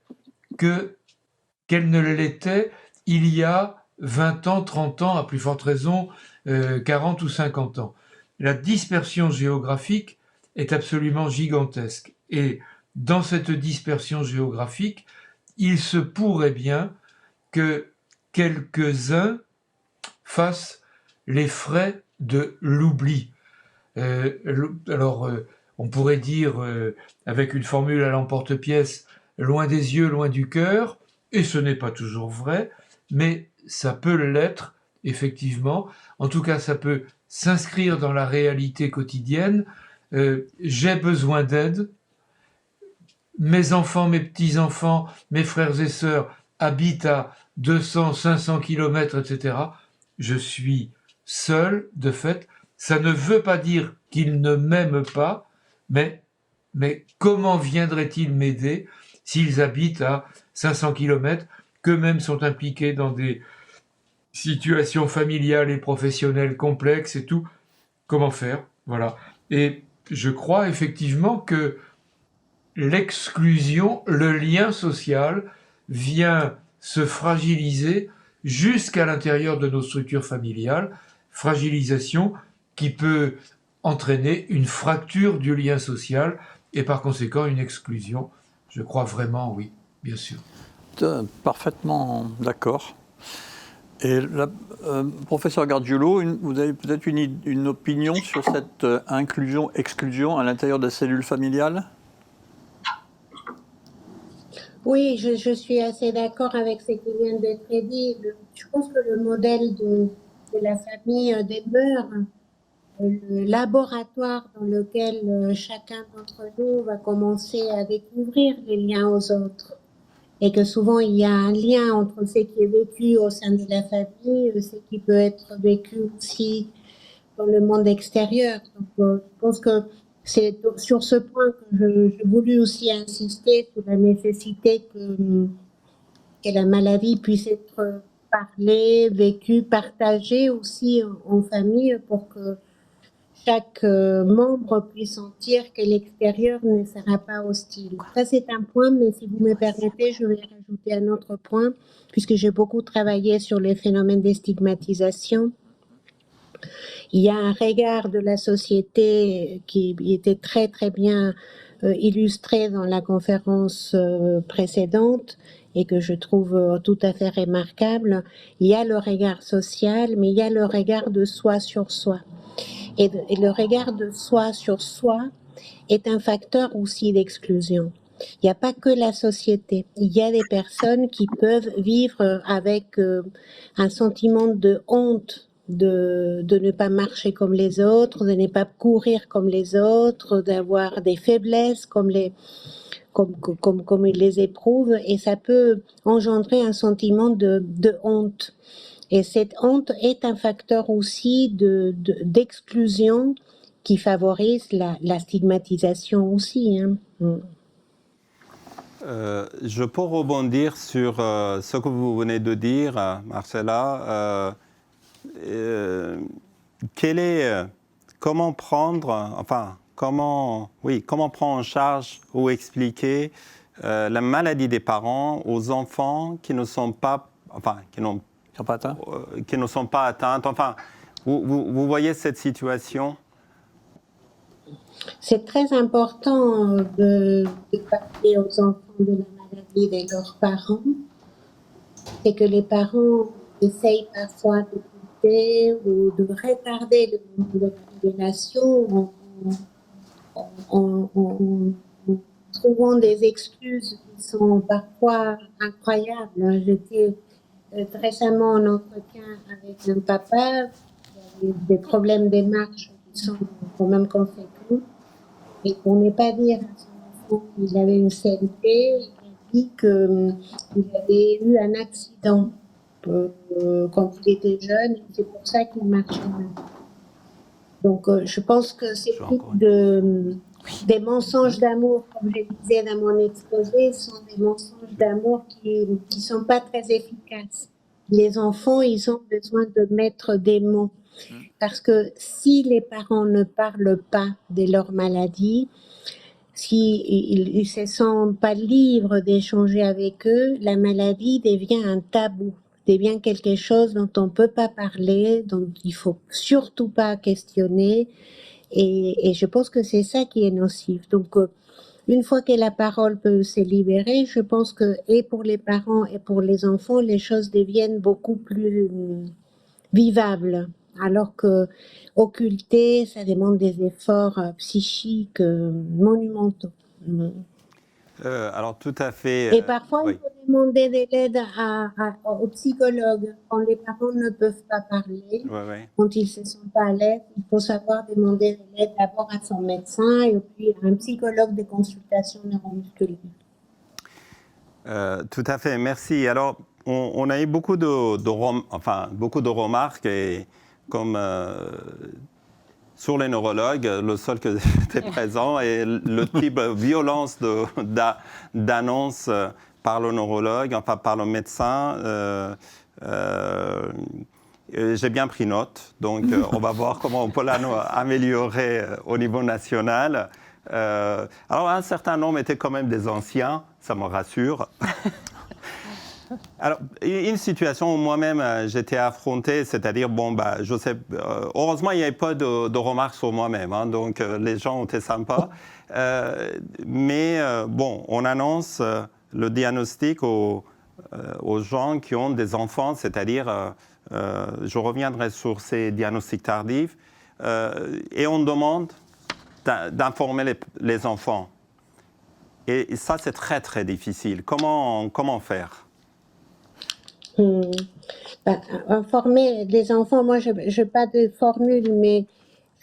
qu'elles ne l'étaient il y a 20 ans, 30 ans, à plus forte raison 40 ou 50 ans. La dispersion géographique est absolument gigantesque. Et dans cette dispersion géographique, il se pourrait bien que quelques-uns fassent les frais de l'oubli. On pourrait dire, avec une formule à l'emporte-pièce, loin des yeux, loin du cœur, et ce n'est pas toujours vrai, mais ça peut l'être, effectivement. En tout cas, ça peut s'inscrire dans la réalité quotidienne. J'ai besoin d'aide. Mes enfants, mes petits-enfants, mes frères et sœurs habitent à 200, 500 km, etc. Je suis seul, de fait. Ça ne veut pas dire qu'ils ne m'aiment pas, mais comment viendraient-ils m'aider s'ils habitent à 500 km, qu'eux-mêmes sont impliqués dans des situations familiales et professionnelles complexes et tout? Comment faire? Voilà. Et je crois effectivement que l'exclusion, le lien social vient se fragiliser jusqu'à l'intérieur de nos structures familiales fragilisation qui peut entraîner une fracture du lien social et par conséquent une exclusion. Je crois vraiment, oui, bien sûr. Parfaitement d'accord. Et professeur Gargiulo, vous avez peut-être une opinion sur cette inclusion-exclusion à l'intérieur de la cellule familiale? Oui, je suis assez d'accord avec ce qui vient d'être dit. Je pense que le modèle de la famille demeure le laboratoire dans lequel chacun d'entre nous va commencer à découvrir les liens aux autres. Et que souvent, il y a un lien entre ce qui est vécu au sein de la famille et ce qui peut être vécu aussi dans le monde extérieur. Donc, je pense que c'est sur ce point que je voulais aussi insister sur la nécessité que la maladie puisse être parlée, vécue, partagée aussi en famille pour que chaque membre puisse sentir que l'extérieur ne sera pas hostile. Ça, c'est un point, mais si vous me permettez, je vais rajouter un autre point, puisque j'ai beaucoup travaillé sur les phénomènes de stigmatisation. Il y a un regard de la société qui était très, très bien illustré dans la conférence précédente et que je trouve tout à fait remarquable. Il y a le regard social, mais il y a le regard de soi sur soi. Et le regard de soi sur soi est un facteur aussi d'exclusion. Il n'y a pas que la société. Il y a des personnes qui peuvent vivre avec un sentiment de honte de ne pas marcher comme les autres, de ne pas courir comme les autres, d'avoir des faiblesses comme ils les éprouvent. Et ça peut engendrer un sentiment de honte. Et cette honte est un facteur aussi d'exclusion qui favorise la stigmatisation aussi. Hein. Je peux rebondir sur ce que vous venez de dire, Marcella. Comment prendre en charge ou expliquer la maladie des parents aux enfants qui ne sont pas, qui ne sont pas atteintes. Enfin, vous voyez cette situation? C'est très important de parler aux enfants de la maladie de leurs parents. C'est que les parents essayent parfois d'écouter ou de retarder le moment de révélation en trouvant des excuses qui sont parfois incroyables. J'étais récemment en entretien avec un papa qui avait des problèmes de marche qui sont quand même conséquents et qu'on n'est pas dire à son enfant qu'il avait une CMT. Il a dit qu'il avait eu un accident quand il était jeune et c'est pour ça qu'il marchait mal. Donc je pense que ces types des mensonges d'amour, comme je disais dans mon exposé, sont des mensonges d'amour qui ne sont pas très efficaces. Les enfants, ils ont besoin de mettre des mots. Parce que si les parents ne parlent pas de leur maladie, s'ils ne se sentent pas libres d'échanger avec eux, la maladie devient un tabou, devient quelque chose dont on ne peut pas parler, dont il ne faut surtout pas questionner. Et je pense que c'est ça qui est nocif. Donc, une fois que la parole peut se libérer, je pense que, et pour les parents et pour les enfants, les choses deviennent beaucoup plus vivables. Alors que occulter, ça demande des efforts psychiques monumentaux. Alors, tout à fait. Et parfois, il faut demander de l'aide aux psychologues. Quand les parents ne peuvent pas parler, quand ils ne se sentent pas à l'aise, il faut savoir demander de l'aide d'abord à son médecin et puis à un psychologue de consultation neuromusculaire. Tout à fait, merci. Alors, on a eu beaucoup de remarques et comme sur les neurologues, le seul qui était présent est le type de violence d'annonce par le neurologue, enfin par le médecin. J'ai bien pris note, donc on va voir comment on peut l'améliorer au niveau national. Alors un certain nombre étaient quand même des anciens, ça me rassure. Alors, une situation où moi-même j'étais affronté, c'est-à-dire, je sais, heureusement, il n'y avait pas de remarques sur moi-même, hein, donc les gens étaient sympas. On annonce le diagnostic aux gens qui ont des enfants, c'est-à-dire, je reviendrai sur ces diagnostics tardifs, et on demande d'informer les enfants. Et ça, c'est très, très difficile. Comment faire ? Informer les enfants, moi, je n'ai pas de formule, mais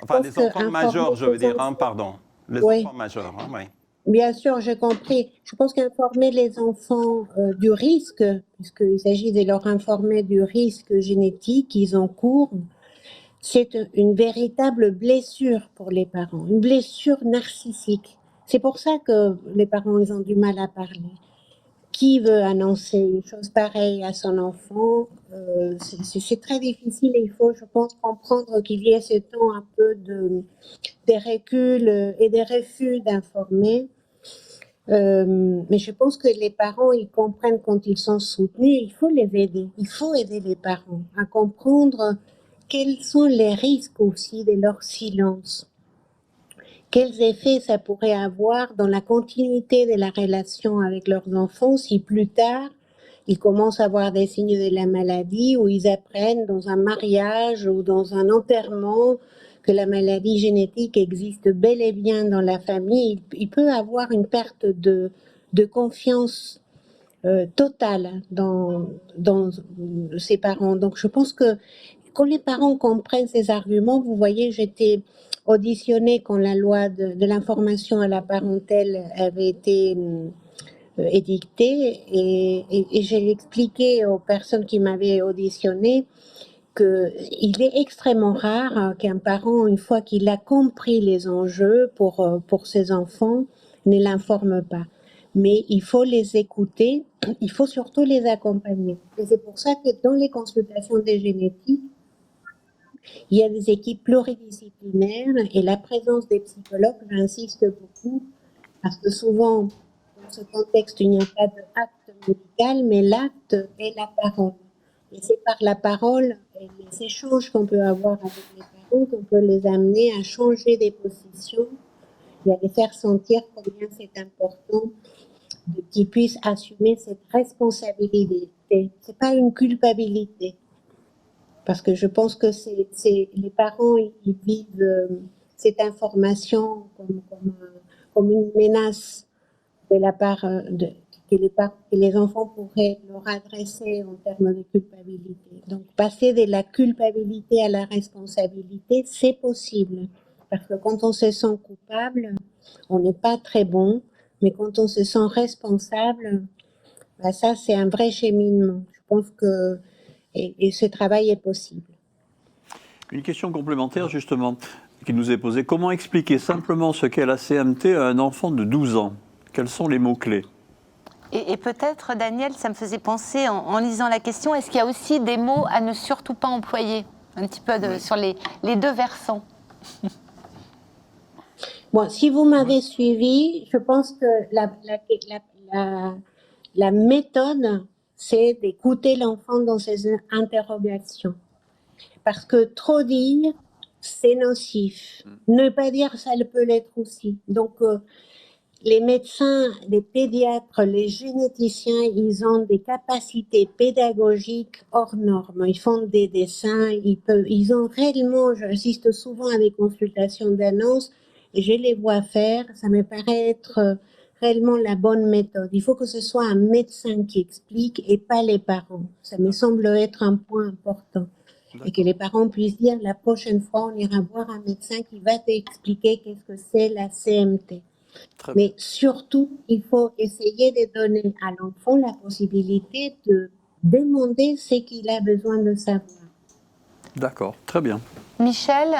enfin, les enfants majeurs, je veux dire, pardon. Les enfants majeurs, hein, oui. Bien sûr, j'ai compris. Je pense qu'informer les enfants du risque, puisqu'il s'agit de leur informer du risque génétique qu'ils encourent, c'est une véritable blessure pour les parents, une blessure narcissique. C'est pour ça que les parents, ils ont du mal à parler. Qui veut annoncer une chose pareille à son enfant? C'est très difficile et il faut, je pense, comprendre qu'il y ait ce temps un peu des reculs et des refus d'informer. Mais je pense que les parents, ils comprennent quand ils sont soutenus, il faut les aider. Il faut aider les parents à comprendre quels sont les risques aussi de leur silence. Quels effets ça pourrait avoir dans la continuité de la relation avec leurs enfants si plus tard, ils commencent à avoir des signes de la maladie ou ils apprennent dans un mariage ou dans un enterrement que la maladie génétique existe bel et bien dans la famille. Il peut avoir une perte de confiance totale dans ses parents. Donc je pense que quand les parents comprennent ces arguments, vous voyez, j'étais auditionnée quand la loi de l'information à la parentèle avait été édictée et j'ai expliqué aux personnes qui m'avaient auditionnée qu'il est extrêmement rare qu'un parent, une fois qu'il a compris les enjeux pour ses enfants, ne l'informe pas. Mais il faut les écouter, il faut surtout les accompagner. Et c'est pour ça que dans les consultations des génétiques, il y a des équipes pluridisciplinaires et la présence des psychologues, j'insiste beaucoup, parce que souvent, dans ce contexte, il n'y a pas d'acte médical, mais l'acte est la parole. Et c'est par la parole et les échanges qu'on peut avoir avec les parents qu'on peut les amener à changer des positions et à les faire sentir combien c'est important qu'ils puissent assumer cette responsabilité. C'est pas une culpabilité. Parce que je pense que les parents, ils vivent cette information comme une menace de la part que les enfants pourraient leur adresser en termes de culpabilité. Donc, passer de la culpabilité à la responsabilité, c'est possible. Parce que quand on se sent coupable, on n'est pas très bon, mais quand on se sent responsable, ça, c'est un vrai cheminement. Je pense que et ce travail est possible. Une question complémentaire, justement, qui nous est posée. Comment expliquer simplement ce qu'est la CMT à un enfant de 12 ans? Quels sont les mots-clés? Et peut-être, Daniel, ça me faisait penser, en lisant la question, est-ce qu'il y a aussi des mots à ne surtout pas employer? Un petit peu sur les deux versants. Bon, si vous m'avez suivi, je pense que la méthode, c'est d'écouter l'enfant dans ses interrogations. Parce que trop dire, c'est nocif. Ne pas dire, ça peut l'être aussi. Donc, les médecins, les pédiatres, les généticiens, ils ont des capacités pédagogiques hors normes. Ils font des dessins, ils ont réellement, j'assiste souvent à des consultations d'annonces et je les vois faire. Ça me paraît être réellement la bonne méthode. Il faut que ce soit un médecin qui explique et pas les parents. Ça me semble être un point important. Et que les parents puissent dire la prochaine fois, on ira voir un médecin qui va t'expliquer qu'est-ce que c'est la CMT. Mais surtout, il faut essayer de donner à l'enfant la possibilité de demander ce qu'il a besoin de savoir. D'accord, très bien. Michel?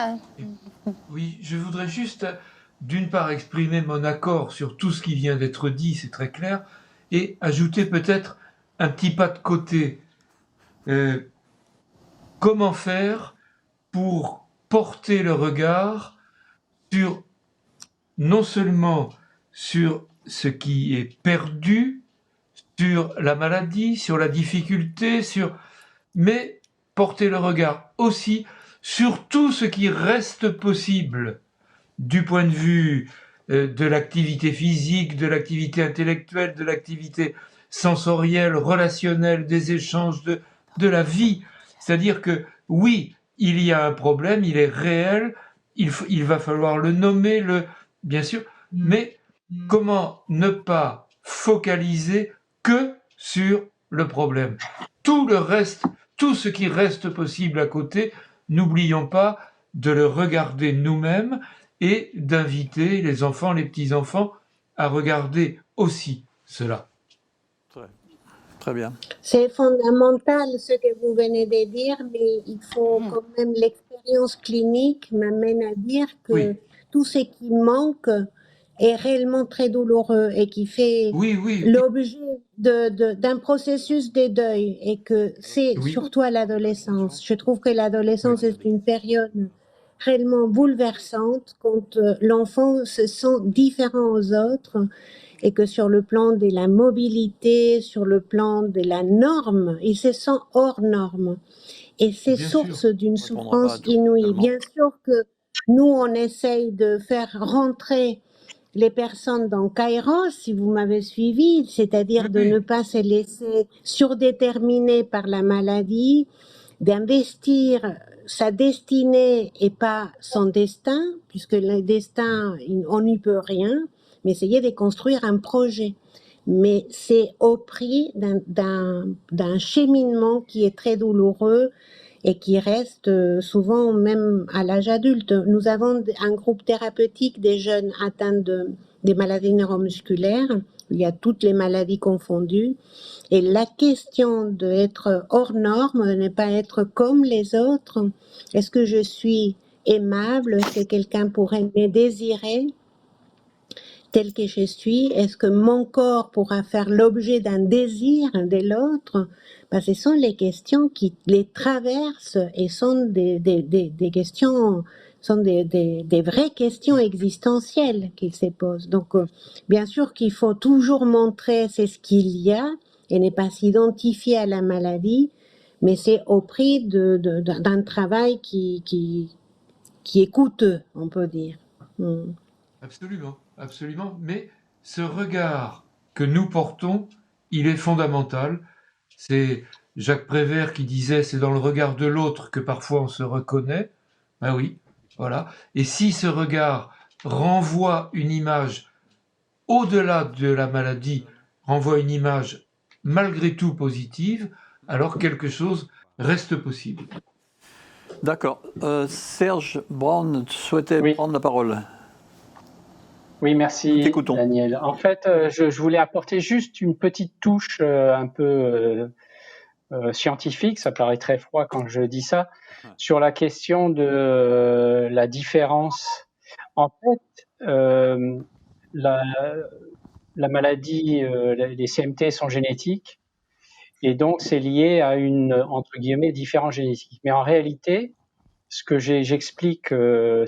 Oui, je voudrais juste, d'une part, exprimer mon accord sur tout ce qui vient d'être dit, c'est très clair, et ajouter peut-être un petit pas de côté. Comment faire pour porter le regard sur non seulement sur ce qui est perdu, sur la maladie, sur la difficulté, mais porter le regard aussi sur tout ce qui reste possible du point de vue de l'activité physique, de l'activité intellectuelle, de l'activité sensorielle, relationnelle, des échanges, de la vie. C'est-à-dire que oui, il y a un problème, il est réel, il va falloir le nommer, bien sûr, mais comment ne pas focaliser que sur le problème. Tout le reste, tout ce qui reste possible à côté, n'oublions pas de le regarder nous-mêmes et d'inviter les enfants, les petits-enfants à regarder aussi cela. Très bien. C'est fondamental ce que vous venez de dire, mais il faut quand même, l'expérience clinique m'amène à dire que Oui. tout ce qui manque est réellement très douloureux et qui fait Oui. l'objet d'un processus de deuil, et que c'est Oui. surtout à l'adolescence. Je trouve que l'adolescence est une période réellement bouleversante quand l'enfant se sent différent aux autres, et que sur le plan de la mobilité, sur le plan de la norme, il se sent hors norme. Et c'est Bien source sûr. d'une On répondra pas à souffrance tout, inouïe. tellement. Bien sûr que nous, on essaye de faire rentrer les personnes dans Kairos, si vous m'avez suivi, c'est-à-dire de Oui. ne pas se laisser surdéterminer par la maladie, d'investir sa destinée et pas son destin, puisque le destin, on n'y peut rien, mais essayer de construire un projet. Mais c'est au prix d'un cheminement qui est très douloureux et qui reste souvent même à l'âge adulte. Nous avons un groupe thérapeutique des jeunes atteints des maladies neuromusculaires. Il y a toutes les maladies confondues. Et la question d'être hors norme, de ne pas être comme les autres, est-ce que je suis aimable? Est-ce que quelqu'un pourrait me désirer tel que je suis? Est-ce que mon corps pourra faire l'objet d'un désir de l'autre? Ce sont les questions qui les traversent et sont des questions, sont des vraies questions existentielles qu'ils se posent. Donc, bien sûr qu'il faut toujours montrer c'est ce qu'il y a et ne pas s'identifier à la maladie, mais c'est au prix d'un travail qui est coûteux, on peut dire. Absolument. Mais ce regard que nous portons, il est fondamental. C'est Jacques Prévert qui disait, c'est dans le regard de l'autre que parfois on se reconnaît. Ben oui, voilà. Et si ce regard renvoie une image au-delà de la maladie, renvoie une image malgré tout positive, alors quelque chose reste possible. D'accord. Serge Brown souhaitait prendre la parole. Oui, merci T'écoutons. Daniel. En fait, je voulais apporter juste une petite touche un peu scientifique, ça paraît très froid quand je dis ça, sur la question de la différence. En fait, la maladie, les CMT sont génétiques, et donc c'est lié à une, entre guillemets, différence génétique. Mais en réalité, ce que j'explique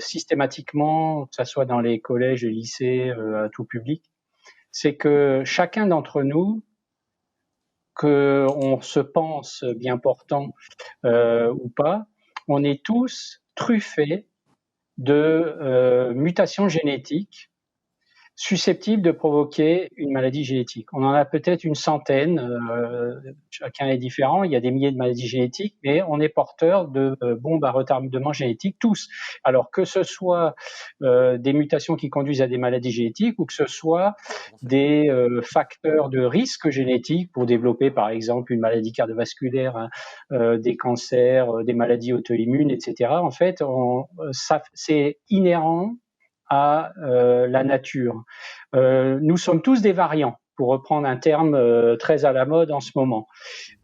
systématiquement, que ce soit dans les collèges et lycées, à tout public, c'est que chacun d'entre nous, qu'on se pense bien portant ou pas, on est tous truffés de mutations génétiques susceptibles de provoquer une maladie génétique. On en a peut-être une centaine, chacun est différent, il y a des milliers de maladies génétiques, mais on est porteur de bombes à retardement génétique, tous. Alors que ce soit des mutations qui conduisent à des maladies génétiques, ou que ce soit des facteurs de risque génétique pour développer par exemple une maladie cardiovasculaire, des cancers, des maladies auto-immunes, etc. En fait, c'est inhérent à la nature. Nous sommes tous des variants, pour reprendre un terme très à la mode en ce moment.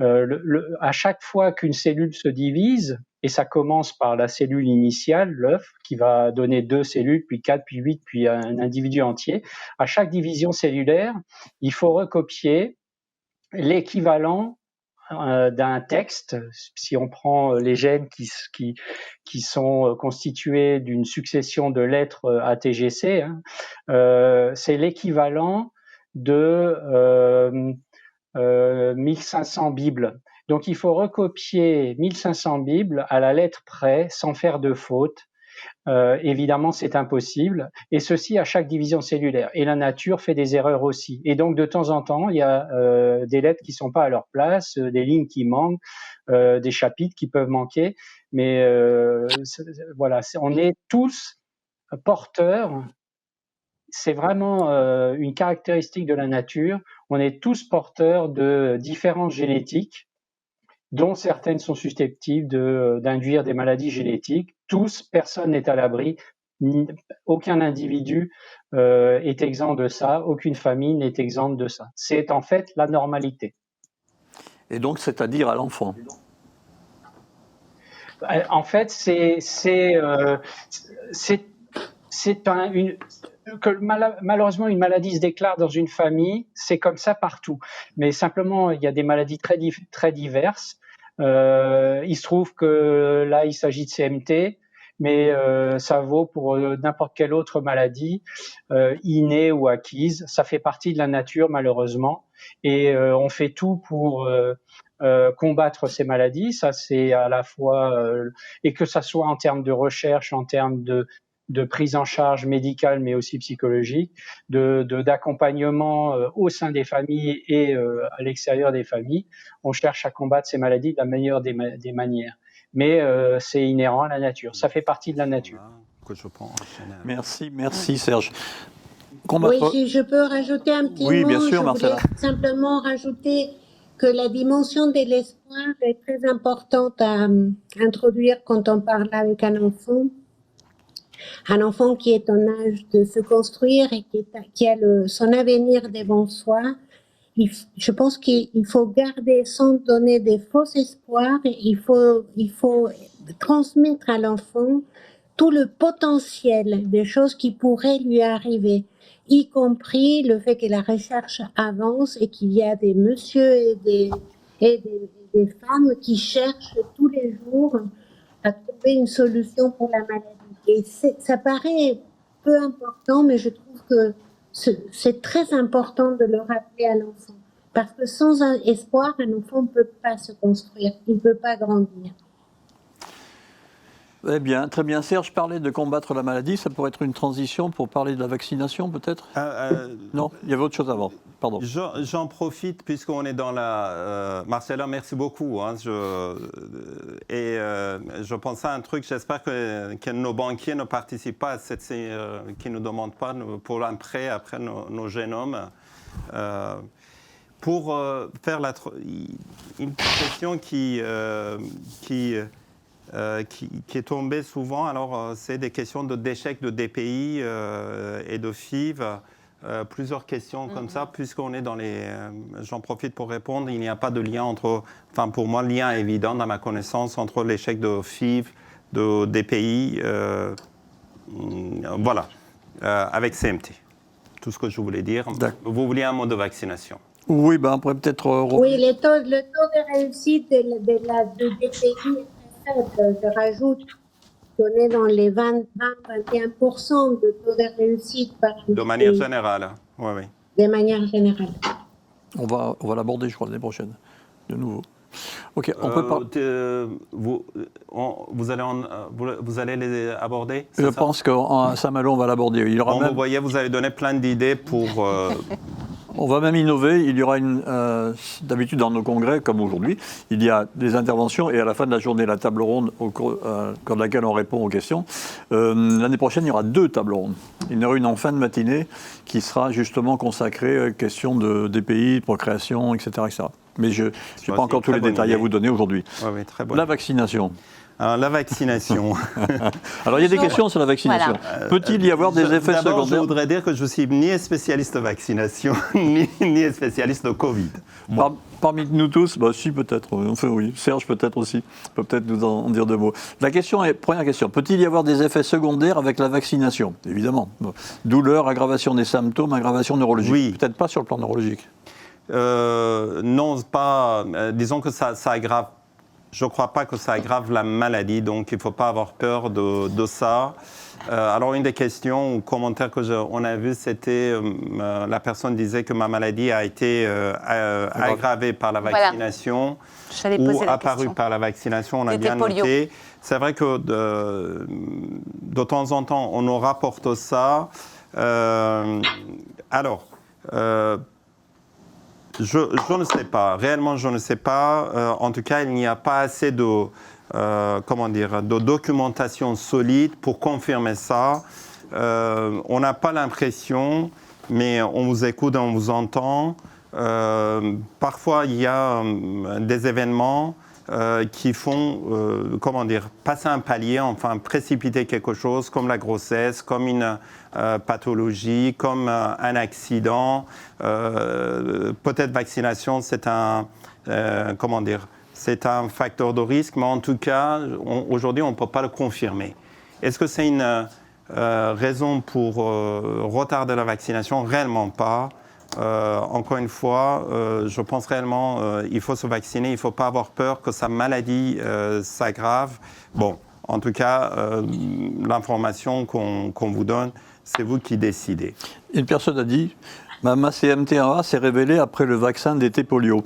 À chaque fois qu'une cellule se divise, et ça commence par la cellule initiale, l'œuf, qui va donner 2 cellules, puis 4, puis 8, puis un individu entier, à chaque division cellulaire, il faut recopier l'équivalent d'un texte. Si on prend les gènes qui sont constitués d'une succession de lettres ATGC, c'est l'équivalent de 1500 Bibles. Donc il faut recopier 1500 Bibles à la lettre près, sans faire de faute. Évidemment, c'est impossible, et ceci à chaque division cellulaire. Et la nature fait des erreurs aussi. Et donc, de temps en temps, il y a des lettres qui sont pas à leur place, des lignes qui manquent, des chapitres qui peuvent manquer. Mais voilà, on est tous porteurs. C'est vraiment une caractéristique de la nature. On est tous porteurs de différences génétiques, dont certaines sont susceptibles d'induire des maladies génétiques. Tous, personne n'est à l'abri. Aucun individu est exempt de ça. Aucune famille n'est exempte de ça. C'est en fait la normalité. Et donc, c'est-à-dire à l'enfant. En fait, malheureusement une maladie se déclare dans une famille, c'est comme ça partout. Mais simplement, il y a des maladies très diverses. Il se trouve que là, il s'agit de CMT, mais ça vaut pour n'importe quelle autre maladie, innée ou acquise. Ça fait partie de la nature, malheureusement, et on fait tout pour combattre ces maladies. Ça, c'est à la fois, et que ça soit en termes de recherche, en termes de prise en charge médicale, mais aussi psychologique, d'accompagnement au sein des familles et à l'extérieur des familles. On cherche à combattre ces maladies de la meilleure des manières. Mais c'est inhérent à la nature. Ça fait partie de la nature. Merci Serge. Oui, si je peux rajouter un petit mot. Oui, bien sûr, je Marcella. voulais simplement rajouter que la dimension de l'espoir est très importante à introduire quand on parle avec un enfant. Un enfant qui est en âge de se construire et qui a son avenir devant soi, je pense qu'il faut garder sans donner des faux espoirs. Il faut transmettre à l'enfant tout le potentiel des choses qui pourraient lui arriver, y compris le fait que la recherche avance et qu'il y a des messieurs et des femmes qui cherchent tous les jours à trouver une solution pour la maladie. Et ça paraît peu important, mais je trouve que c'est très important de le rappeler à l'enfant. Parce que sans un espoir, un enfant ne peut pas se construire, il ne peut pas grandir. Eh bien, très bien. Serge parlait de combattre la maladie. Ça pourrait être une transition pour parler de la vaccination, peut-être Non, il y avait autre chose avant. Pardon. J'en profite puisqu'on est dans la... Marcella, merci beaucoup. Hein, je pensais à un truc. J'espère que nos banquiers ne participent pas à cette... qui ne nous demandent pas pour un prêt après nos génomes. Pour faire une question qui est tombée souvent, alors c'est des questions d'échecs de DPI et de FIV, plusieurs questions comme ça, puisqu'on est dans les... J'en profite pour répondre, il n'y a pas de lien enfin pour moi, lien évident dans ma connaissance entre l'échec de FIV, de DPI, voilà, avec CMT. Tout ce que je voulais dire. Vous vouliez un mot de vaccination? Oui, ben on pourrait peut-être... Oui, le taux de réussite de DPI je rajoute qu'on est dans les 20-21% de taux de réussite par de manière générale, oui, oui. De manière générale. On va l'aborder, je crois, l'année prochaine, de nouveau. Ok, on peut pas... vous allez les aborder? Je pense qu'à Saint-Malo, on va l'aborder. Il y aura vous voyez, vous avez donné plein d'idées pour... On va même innover. Il y aura d'habitude dans nos congrès, comme aujourd'hui, il y a des interventions et à la fin de la journée, la table ronde au cours de laquelle on répond aux questions. L'année prochaine, il y aura 2 tables rondes. Il y en aura une en fin de matinée qui sera justement consacrée aux questions de DPI, de procréation, etc. etc. Mais je n'ai pas encore tous les détails à vous donner aujourd'hui. Oui, très bonne. La vaccination. Alors, la vaccination. Alors, il y a des questions sur la vaccination. Voilà. Peut-il y avoir des effets secondaires? D'abord, je voudrais dire que je ne suis ni spécialiste de vaccination, ni spécialiste de Covid. Bon. Parmi nous tous, bah, si, peut-être. Enfin, oui. Serge, peut-être aussi. Peut peut-être nous en dire 2 mots. Première question. Peut-il y avoir des effets secondaires avec la vaccination? Évidemment. Douleur, aggravation des symptômes, aggravation neurologique. Oui. Peut-être pas sur le plan neurologique. Non, pas. Disons que ça aggrave. je ne crois pas que ça aggrave la maladie, donc il ne faut pas avoir peur de ça. Alors, une des questions ou commentaires qu'on a vus, c'était la personne disait que ma maladie a été aggravée par la vaccination ou apparue par la vaccination. On a bien noté. C'est vrai que de temps en temps, on nous rapporte ça. Je ne sais pas. Réellement, je ne sais pas. En tout cas, il n'y a pas assez de documentation solide pour confirmer ça. On n'a pas l'impression, mais on vous écoute, on vous entend. Parfois, il y a des événements qui font, passer un palier, enfin précipiter quelque chose, comme la grossesse, comme une pathologie, comme un accident. Peut-être vaccination, c'est c'est un facteur de risque, mais en tout cas, aujourd'hui, on ne peut pas le confirmer. Est-ce que c'est une raison pour retarder la vaccination? Réellement pas. Encore une fois, je pense réellement il faut se vacciner, il ne faut pas avoir peur que sa maladie s'aggrave. Bon, en tout cas, l'information qu'on vous donne, c'est vous qui décidez. Une personne a dit... Ma CMT1A s'est révélée après le vaccin d'été polio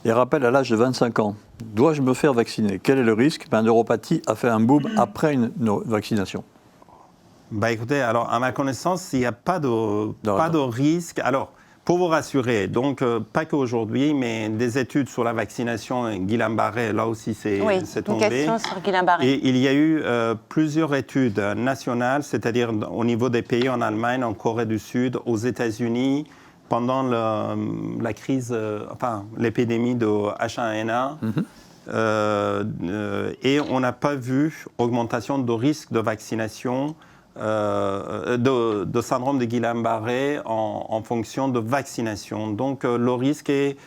et rappelle à l'âge de 25 ans. Dois-je me faire vacciner? Quel est le risque? Ma neuropathie a fait un boom après une vaccination. Écoutez, alors à ma connaissance, il n'y a pas de risque. Alors, pour vous rassurer, donc pas qu'aujourd'hui, mais des études sur la vaccination, Guillain-Barré, là aussi c'est tombé. Une question sur Guillain-Barré. Et il y a eu plusieurs études nationales, c'est-à-dire au niveau des pays, en Allemagne, en Corée du Sud, aux États-Unis, pendant la crise, l'épidémie de H1N1. Et on n'a pas vu augmentation de risque de vaccination. De syndrome de Guillain-Barré en fonction de vaccination. Donc le risque est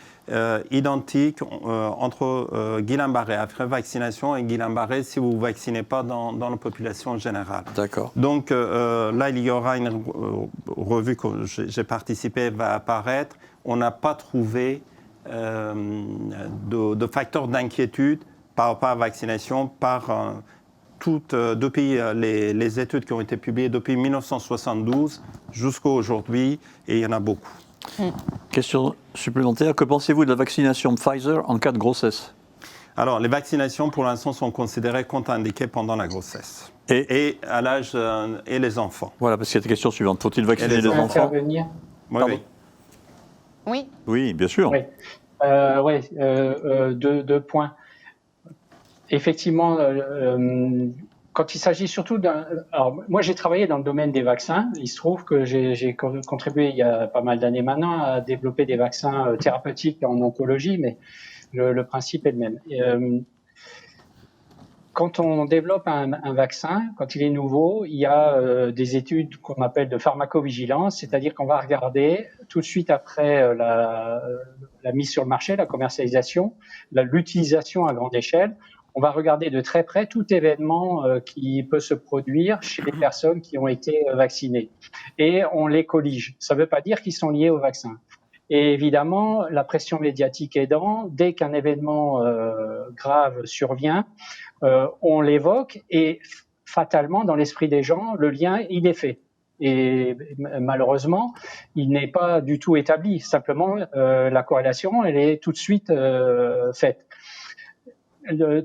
identique entre Guillain-Barré après vaccination et Guillain-Barré si vous ne vous vaccinez pas dans la population générale. D'accord. Donc là, il y aura une revue que j'ai participé, va apparaître. On n'a pas trouvé de facteurs d'inquiétude par rapport à la vaccination depuis les études qui ont été publiées depuis 1972 jusqu'à aujourd'hui, et il y en a beaucoup. Question supplémentaire, que pensez-vous de la vaccination Pfizer en cas de grossesse? Alors, les vaccinations, pour l'instant, sont considérées contre-indiquées pendant la grossesse. Et à l'âge et les enfants. Voilà, parce qu'il y a la question suivante. Faut-il vacciner les enfants? Oui. Oui, bien sûr. Deux points. Effectivement, quand il s'agit surtout Alors, moi, j'ai travaillé dans le domaine des vaccins. Il se trouve que j'ai contribué il y a pas mal d'années maintenant à développer des vaccins thérapeutiques en oncologie, mais le principe est le même. Quand on développe un vaccin, quand il est nouveau, il y a des études qu'on appelle de pharmacovigilance, c'est-à-dire qu'on va regarder tout de suite après la mise sur le marché, la commercialisation, l'utilisation à grande échelle. On va regarder de très près tout événement qui peut se produire chez les personnes qui ont été vaccinées. Et on les collige. Ça ne veut pas dire qu'ils sont liés au vaccin. Et évidemment, la pression médiatique aidant, dès qu'un événement grave survient, on l'évoque et fatalement, dans l'esprit des gens, le lien, il est fait. Et malheureusement, il n'est pas du tout établi. Simplement, la corrélation, elle est tout de suite faite.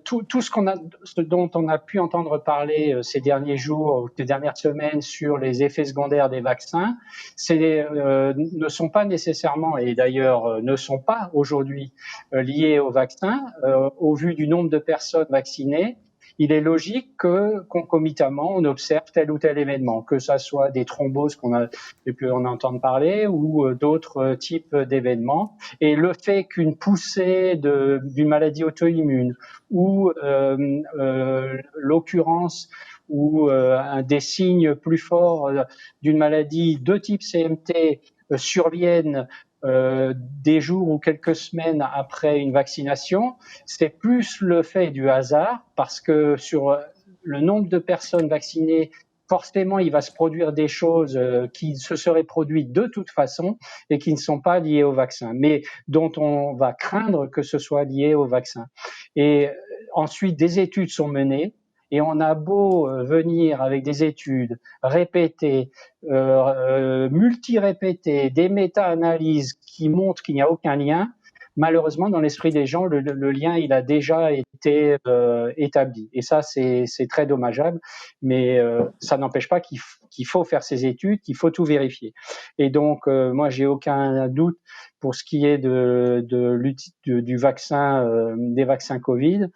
Tout ce dont on a pu entendre parler ces derniers jours, ces dernières semaines sur les effets secondaires des vaccins, ne sont pas nécessairement, et d'ailleurs ne sont pas aujourd'hui liés au vaccin. Au vu du nombre de personnes vaccinées, il est logique que concomitamment on observe tel ou tel événement, que ça soit des thromboses qu'on a pu en entendre parler ou d'autres types d'événements. Et le fait qu'une poussée d'une maladie auto-immune ou l'occurrence ou des signes plus forts d'une maladie de type CMT surviennent des jours ou quelques semaines après une vaccination, c'est plus le fait du hasard, parce que sur le nombre de personnes vaccinées, forcément, il va se produire des choses qui se seraient produites de toute façon et qui ne sont pas liées au vaccin, mais dont on va craindre que ce soit lié au vaccin. Et ensuite, des études sont menées. Et on a beau venir avec des études répétées, multi-répétées, des méta-analyses qui montrent qu'il n'y a aucun lien, malheureusement, dans l'esprit des gens, le lien, il a déjà été établi. Et ça, c'est très dommageable, mais ça n'empêche pas qu'il faut faire ces études, qu'il faut tout vérifier. Et donc, moi, j'ai aucun doute pour ce qui est du vaccin, des vaccins Covid.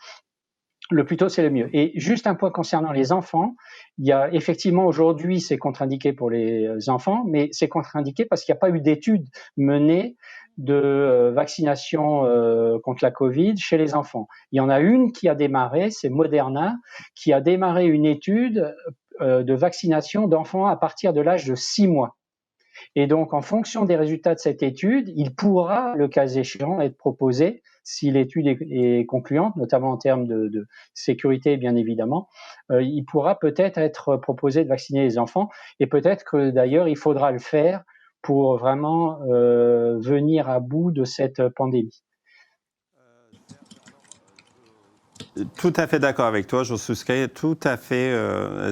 Le plus tôt, c'est le mieux. Et juste un point concernant les enfants, il y a effectivement aujourd'hui, c'est contre-indiqué pour les enfants, mais c'est contre-indiqué parce qu'il n'y a pas eu d'études menées de vaccination contre la Covid chez les enfants. Il y en a une qui a démarré, c'est Moderna, qui a démarré une étude de vaccination d'enfants à partir de l'âge de 6 mois. Et donc, en fonction des résultats de cette étude, il pourra, le cas échéant, être proposé, si l'étude est concluante, notamment en termes de sécurité, bien évidemment, il pourra peut-être être proposé de vacciner les enfants. Et peut-être que d'ailleurs, il faudra le faire pour vraiment venir à bout de cette pandémie. Tout à fait d'accord avec toi, je souscris tout à fait.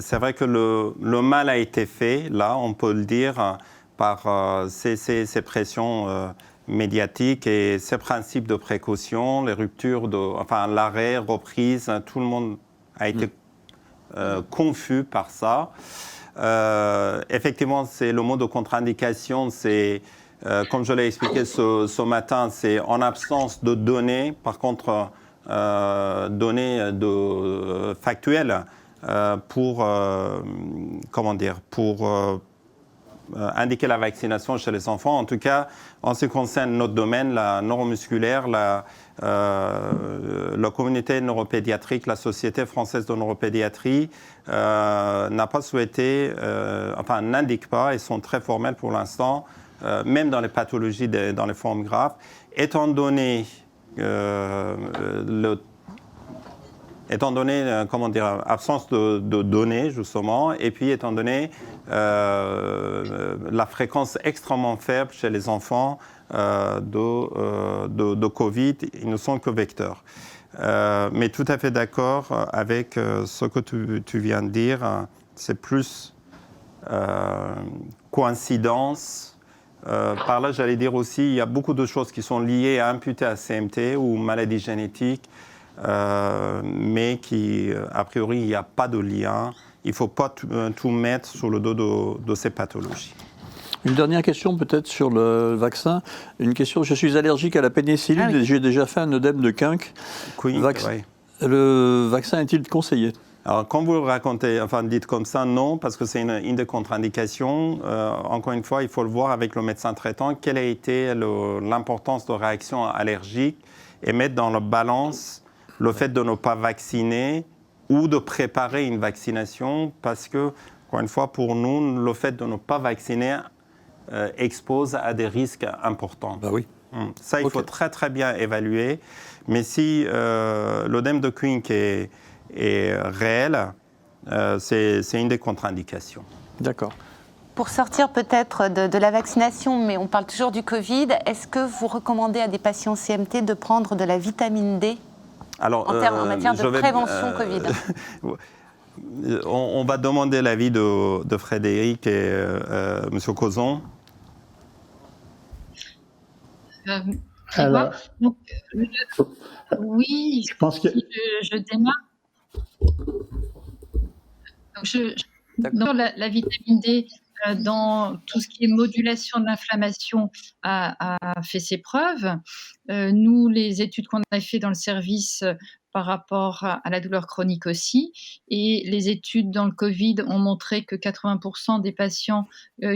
C'est vrai que le mal a été fait, là, on peut le dire, par ces pressions médiatiques et ces principes de précaution, les ruptures, l'arrêt, reprise, tout le monde a été confus par ça. Effectivement, c'est le mot de contre-indication, c'est, comme je l'ai expliqué ce matin, c'est en absence de données, par contre, données factuelles pour indiquer la vaccination chez les enfants. En tout cas, en ce qui concerne notre domaine, la neuromusculaire, la communauté neuropédiatrique, la Société française de neuropédiatrie n'a pas souhaité, n'indique pas, ils sont très formels pour l'instant, même dans les pathologies, dans les formes graves, étant donné absence de données, justement, et puis étant donné la fréquence extrêmement faible chez les enfants de Covid, ils ne sont que vecteurs. Mais tout à fait d'accord avec ce que tu viens de dire, c'est plus coïncidence. Par là, j'allais dire aussi, il y a beaucoup de choses qui sont liées à imputer à CMT ou maladies génétiques, mais qui, a priori, il n'y a pas de lien. Il ne faut pas tout mettre sur le dos de ces pathologies. Une dernière question peut-être sur le vaccin. Une question, je suis allergique à la pénicilline et j'ai déjà fait un œdème de Quinque. Oui, Le vaccin est-il conseillé ? Alors, quand vous le racontez, dites comme ça, non, parce que c'est une des contre-indications. Encore une fois, il faut le voir avec le médecin traitant, quelle a été l'importance de réaction allergique et mettre dans la balance le fait de ne pas vacciner ou de préparer une vaccination, parce que, encore une fois, pour nous, le fait de ne pas vacciner expose à des risques importants. Bah oui. Ça, il faut très très bien évaluer. Mais si l'œdème de Quinque est réel, c'est une des contre-indications. D'accord. Pour sortir peut-être de la vaccination, mais on parle toujours du Covid, est-ce que vous recommandez à des patients CMT de prendre de la vitamine D en matière de prévention Covid? On va demander l'avis de Frédéric et M. Cauzon. Donc, oui, je pense que... je démarre. Donc, la vitamine D, dans tout ce qui est modulation de l'inflammation, a fait ses preuves. Nous, les études qu'on a faites dans le service par rapport à la douleur chronique aussi, et les études dans le Covid ont montré que 80% des patients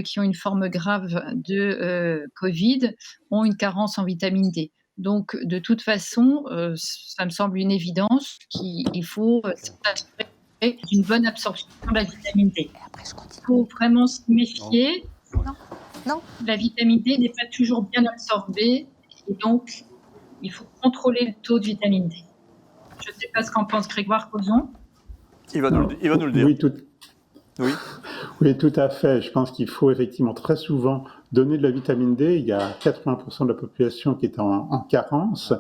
qui ont une forme grave de Covid ont une carence en vitamine D. Donc, de toute façon, ça me semble une évidence qu'il faut s'assurer d'une bonne absorption de la vitamine D. Il faut vraiment se méfier. Non. La vitamine D n'est pas toujours bien absorbée et donc il faut contrôler le taux de vitamine D. Je ne sais pas ce qu'en pense Grégoire Cauzon. Il va nous le dire. Oui, tout à fait. Je pense qu'il faut effectivement très souvent donner de la vitamine D. Il y a 80% de la population qui est en carence.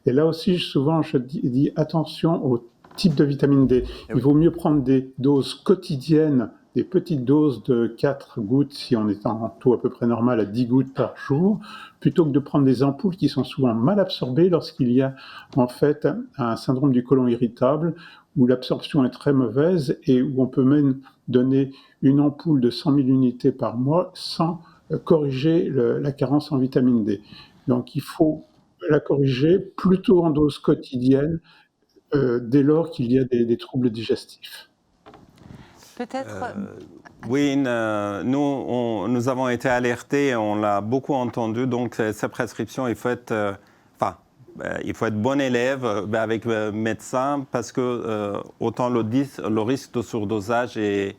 Et là aussi, souvent, je dis attention au type de vitamine D. Il vaut mieux prendre des doses quotidiennes, des petites doses de 4 gouttes, si on est en taux à peu près normal, à 10 gouttes par jour, plutôt que de prendre des ampoules qui sont souvent mal absorbées lorsqu'il y a en fait un syndrome du côlon irritable, où l'absorption est très mauvaise et où on peut même donner une ampoule de 100 000 unités par mois sans corriger la carence en vitamine D. Donc il faut la corriger plutôt en dose quotidienne dès lors qu'il y a des troubles digestifs. Peut-être. Oui, nous avons été alertés, on l'a beaucoup entendu, donc ces prescriptions, il faut être bon élève avec le médecin parce que autant le risque de surdosage est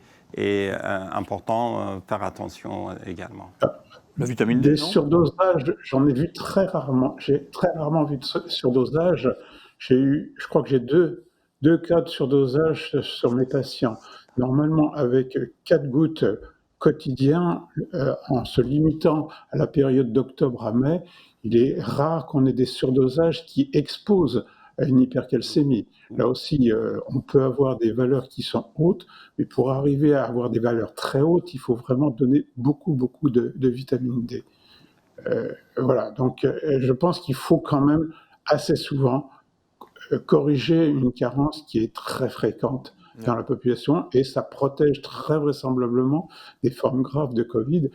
important, faire attention également. La vitamine D, Des surdosages, j'en ai vu très rarement. J'ai très rarement vu de surdosage. Je crois que j'ai deux cas de surdosage sur mes patients. Normalement, avec 4 gouttes quotidiens, en se limitant à la période d'octobre à mai, il est rare qu'on ait des surdosages qui exposent à une hypercalcémie. Là aussi, on peut avoir des valeurs qui sont hautes, mais pour arriver à avoir des valeurs très hautes, il faut vraiment donner beaucoup de vitamine D. Voilà, donc je pense qu'il faut quand même assez souvent corriger une carence qui est très fréquente dans la population et ça protège très vraisemblablement des formes graves de Covid.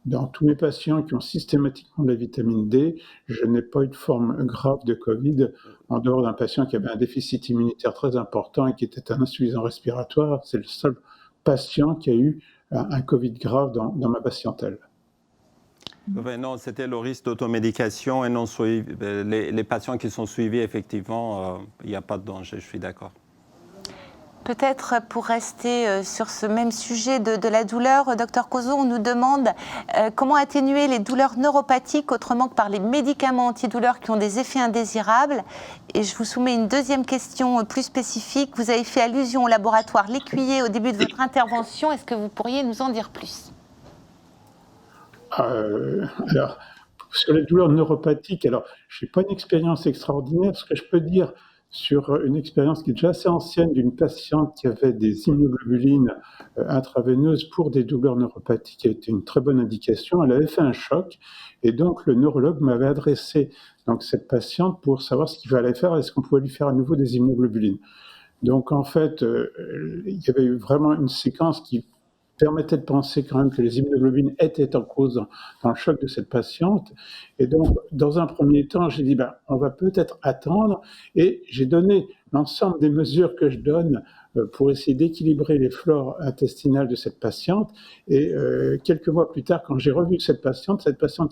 Dans tous mes patients qui ont systématiquement de la vitamine D, je n'ai pas eu de forme grave de Covid, en dehors d'un patient qui avait un déficit immunitaire très important et qui était un insuffisant respiratoire. C'est le seul patient qui a eu un Covid grave dans ma patientèle. Non, c'était le risque d'automédication et non suivi. Les patients qui sont suivis, effectivement, il n'y a pas de danger, je suis d'accord. Peut-être pour rester sur ce même sujet de la douleur, Dr Cozo, on nous demande comment atténuer les douleurs neuropathiques autrement que par les médicaments antidouleurs qui ont des effets indésirables. Et je vous soumets une deuxième question plus spécifique. Vous avez fait allusion au laboratoire L'Écuyer au début de votre intervention. Est-ce que vous pourriez nous en dire plus ? Alors, sur les douleurs neuropathiques, alors, je n'ai pas une expérience extraordinaire. Ce que je peux dire sur une expérience qui est déjà assez ancienne d'une patiente qui avait des immunoglobulines intraveineuses pour des douleurs neuropathiques, qui a été une très bonne indication. Elle avait fait un choc et donc le neurologue m'avait adressé donc, cette patiente pour savoir ce qu'il fallait faire, est-ce qu'on pouvait lui faire à nouveau des immunoglobulines. Donc en fait, il y avait eu vraiment une séquence qui permettait de penser quand même que les immunoglobulines étaient en cause dans le choc de cette patiente. Et donc, dans un premier temps, j'ai dit, on va peut-être attendre. Et j'ai donné l'ensemble des mesures que je donne pour essayer d'équilibrer les flores intestinales de cette patiente. Et quelques mois plus tard, quand j'ai revu cette patiente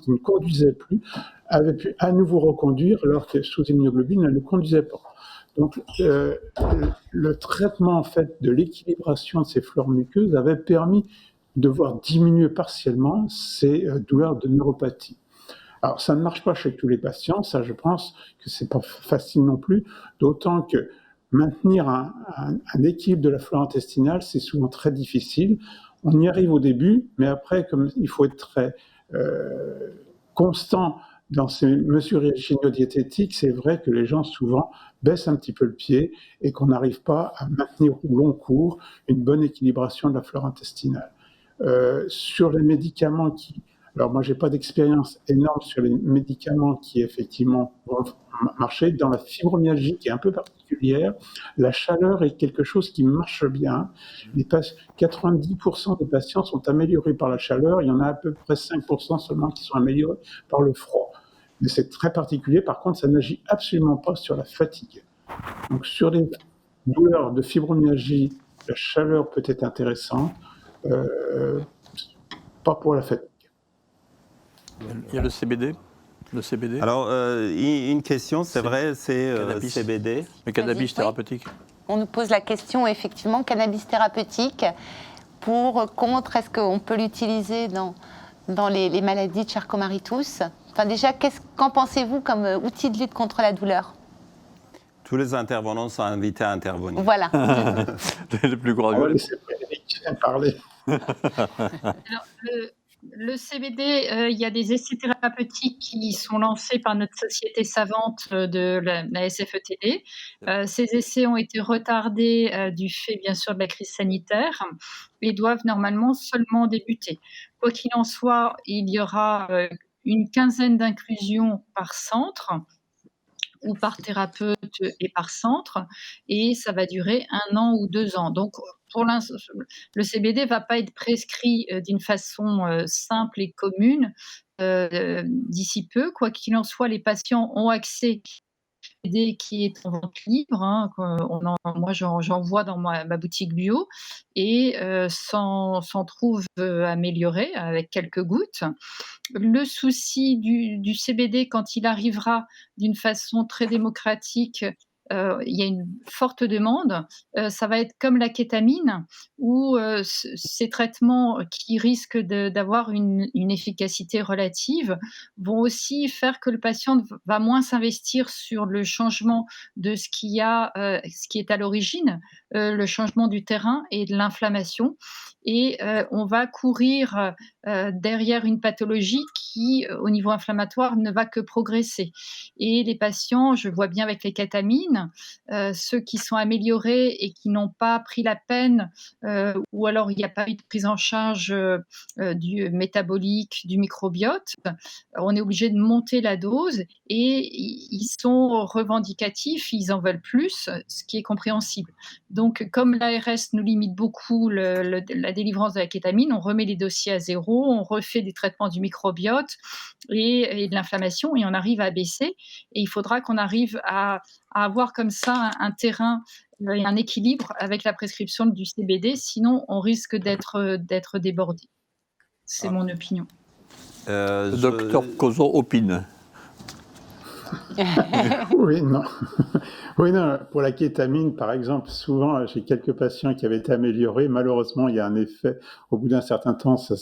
qui ne conduisait plus, avait pu à nouveau reconduire, alors que sous immunoglobulines, elle ne conduisait pas. Donc, le traitement en fait de l'équilibration de ces fleurs muqueuses avait permis de voir diminuer partiellement ces douleurs de neuropathie. Alors, ça ne marche pas chez tous les patients, ça je pense que c'est pas facile non plus, d'autant que maintenir un équilibre de la flore intestinale, c'est souvent très difficile. On y arrive au début, mais après, comme il faut être très constant dans ces mesures hygiéno-diététiques, c'est vrai que les gens souvent baissent un petit peu le pied et qu'on n'arrive pas à maintenir au long cours une bonne équilibration de la flore intestinale. Sur les médicaments alors moi j'ai pas d'expérience énorme sur les médicaments qui effectivement vont marcher. Dans la fibromyalgie qui est un peu particulière, la chaleur est quelque chose qui marche bien. 90% des patients sont améliorés par la chaleur, il y en a à peu près 5% seulement qui sont améliorés par le froid. Mais c'est très particulier, par contre ça n'agit absolument pas sur la fatigue. Donc sur les douleurs de fibromyalgie, la chaleur peut être intéressante, pas pour la fatigue. Il y a le CBD. Le CBD. Alors, une question, c'est vrai, c'est CBD. Le cannabis thérapeutique. On nous pose la question, effectivement, cannabis thérapeutique, contre, est-ce qu'on peut l'utiliser dans les maladies de Charcot-Marie-Tooth ? Enfin, déjà, qu'en pensez-vous comme outil de lutte contre la douleur ? Tous les intervenants sont invités à intervenir. Voilà. Le plus gros. On va laisser Frédéric parler. Alors, Le CBD, il y a des essais thérapeutiques qui sont lancés par notre société savante de la SFETD. Ces essais ont été retardés du fait, bien sûr, de la crise sanitaire et doivent normalement seulement débuter. Quoi qu'il en soit, il y aura une quinzaine d'inclusions par centre ou par thérapeute et par centre, et ça va durer 1 an ou 2 ans. Donc, pour l'instant, le CBD ne va pas être prescrit d'une façon simple et commune d'ici peu. Quoi qu'il en soit, les patients ont accès CBD qui est en vente libre, hein, moi j'en vois dans ma boutique bio et s'en trouve amélioré avec quelques gouttes. Le souci du CBD quand il arrivera d'une façon très démocratique, il y a une forte demande, ça va être comme la kétamine où ces traitements qui risquent d'avoir une efficacité relative vont aussi faire que le patient va moins s'investir sur le changement de ce qui est à l'origine, le changement du terrain et de l'inflammation, et on va courir derrière une pathologie qui, au niveau inflammatoire, ne va que progresser. Et les patients, je vois bien avec les kétamines, ceux qui sont améliorés et qui n'ont pas pris la peine, ou alors il n'y a pas eu de prise en charge du métabolique, du microbiote, on est obligé de monter la dose et ils sont revendicatifs, ils en veulent plus, ce qui est compréhensible. Donc, comme l'ARS nous limite beaucoup la délivrance de la kétamine, on remet les dossiers à zéro, on refait des traitements du microbiote et de l'inflammation et on arrive à baisser. Et il faudra qu'on arrive à avoir comme ça un terrain et un équilibre avec la prescription du CBD, sinon on risque d'être débordé. C'est mon opinion. Le docteur Cozo opine. Oui, non. Oui, non. Pour la kétamine, par exemple, souvent, j'ai quelques patients qui avaient été améliorés. Malheureusement, il y a un effet. Au bout d'un certain temps, ça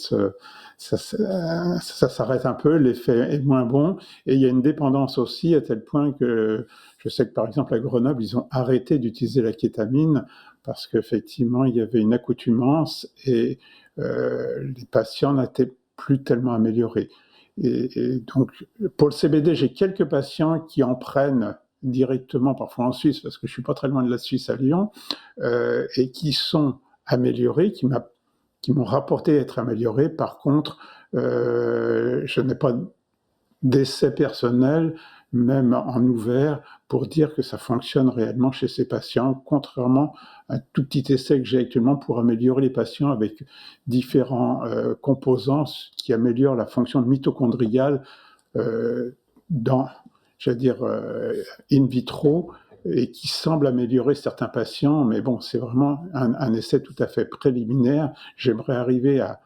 s'arrête un peu. L'effet est moins bon. Et il y a une dépendance aussi, à tel point que je sais que, par exemple, à Grenoble, ils ont arrêté d'utiliser la kétamine parce qu'effectivement, il y avait une accoutumance et les patients n'étaient plus tellement améliorés. Et donc, pour le CBD, j'ai quelques patients qui en prennent directement, parfois en Suisse, parce que je ne suis pas très loin de la Suisse à Lyon, et qui sont améliorés, qui m'ont rapporté être améliorés. Par contre, je n'ai pas d'essai personnel, même en ouvert, pour dire que ça fonctionne réellement chez ces patients, contrairement à un tout petit essai que j'ai actuellement pour améliorer les patients avec différents composants qui améliorent la fonction mitochondriale in vitro, et qui semble améliorer certains patients. Mais bon, c'est vraiment un essai tout à fait préliminaire. J'aimerais arriver à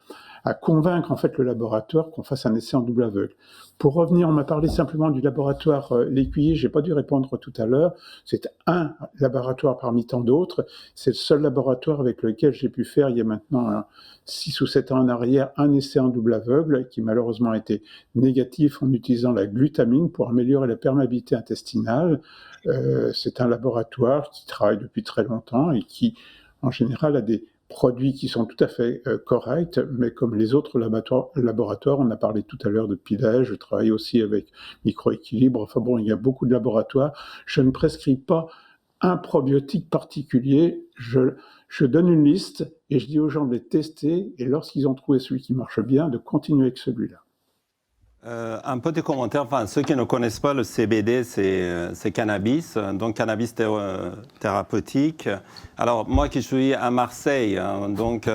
convaincre en fait le laboratoire qu'on fasse un essai en double aveugle. Pour revenir, on m'a parlé simplement du laboratoire L'Écuyer, j'ai pas dû répondre tout à l'heure. C'est un laboratoire parmi tant d'autres. C'est le seul laboratoire avec lequel j'ai pu faire, il y a maintenant 6 ou 7 ans en arrière, un essai en double aveugle qui malheureusement a été négatif en utilisant la glutamine pour améliorer la perméabilité intestinale. C'est un laboratoire qui travaille depuis très longtemps et qui, en général, a des produits qui sont tout à fait corrects, mais comme les autres laboratoires, on a parlé tout à l'heure de Pilège, je travaille aussi avec Microéquilibre, enfin bon, il y a beaucoup de laboratoires. Je ne prescris pas un probiotique particulier, je donne une liste et je dis aux gens de les tester, et lorsqu'ils ont trouvé celui qui marche bien, de continuer avec celui-là. Un petit commentaire, enfin, ceux qui ne connaissent pas le CBD, c'est cannabis, donc cannabis thérapeutique. Alors moi qui suis à Marseille, donc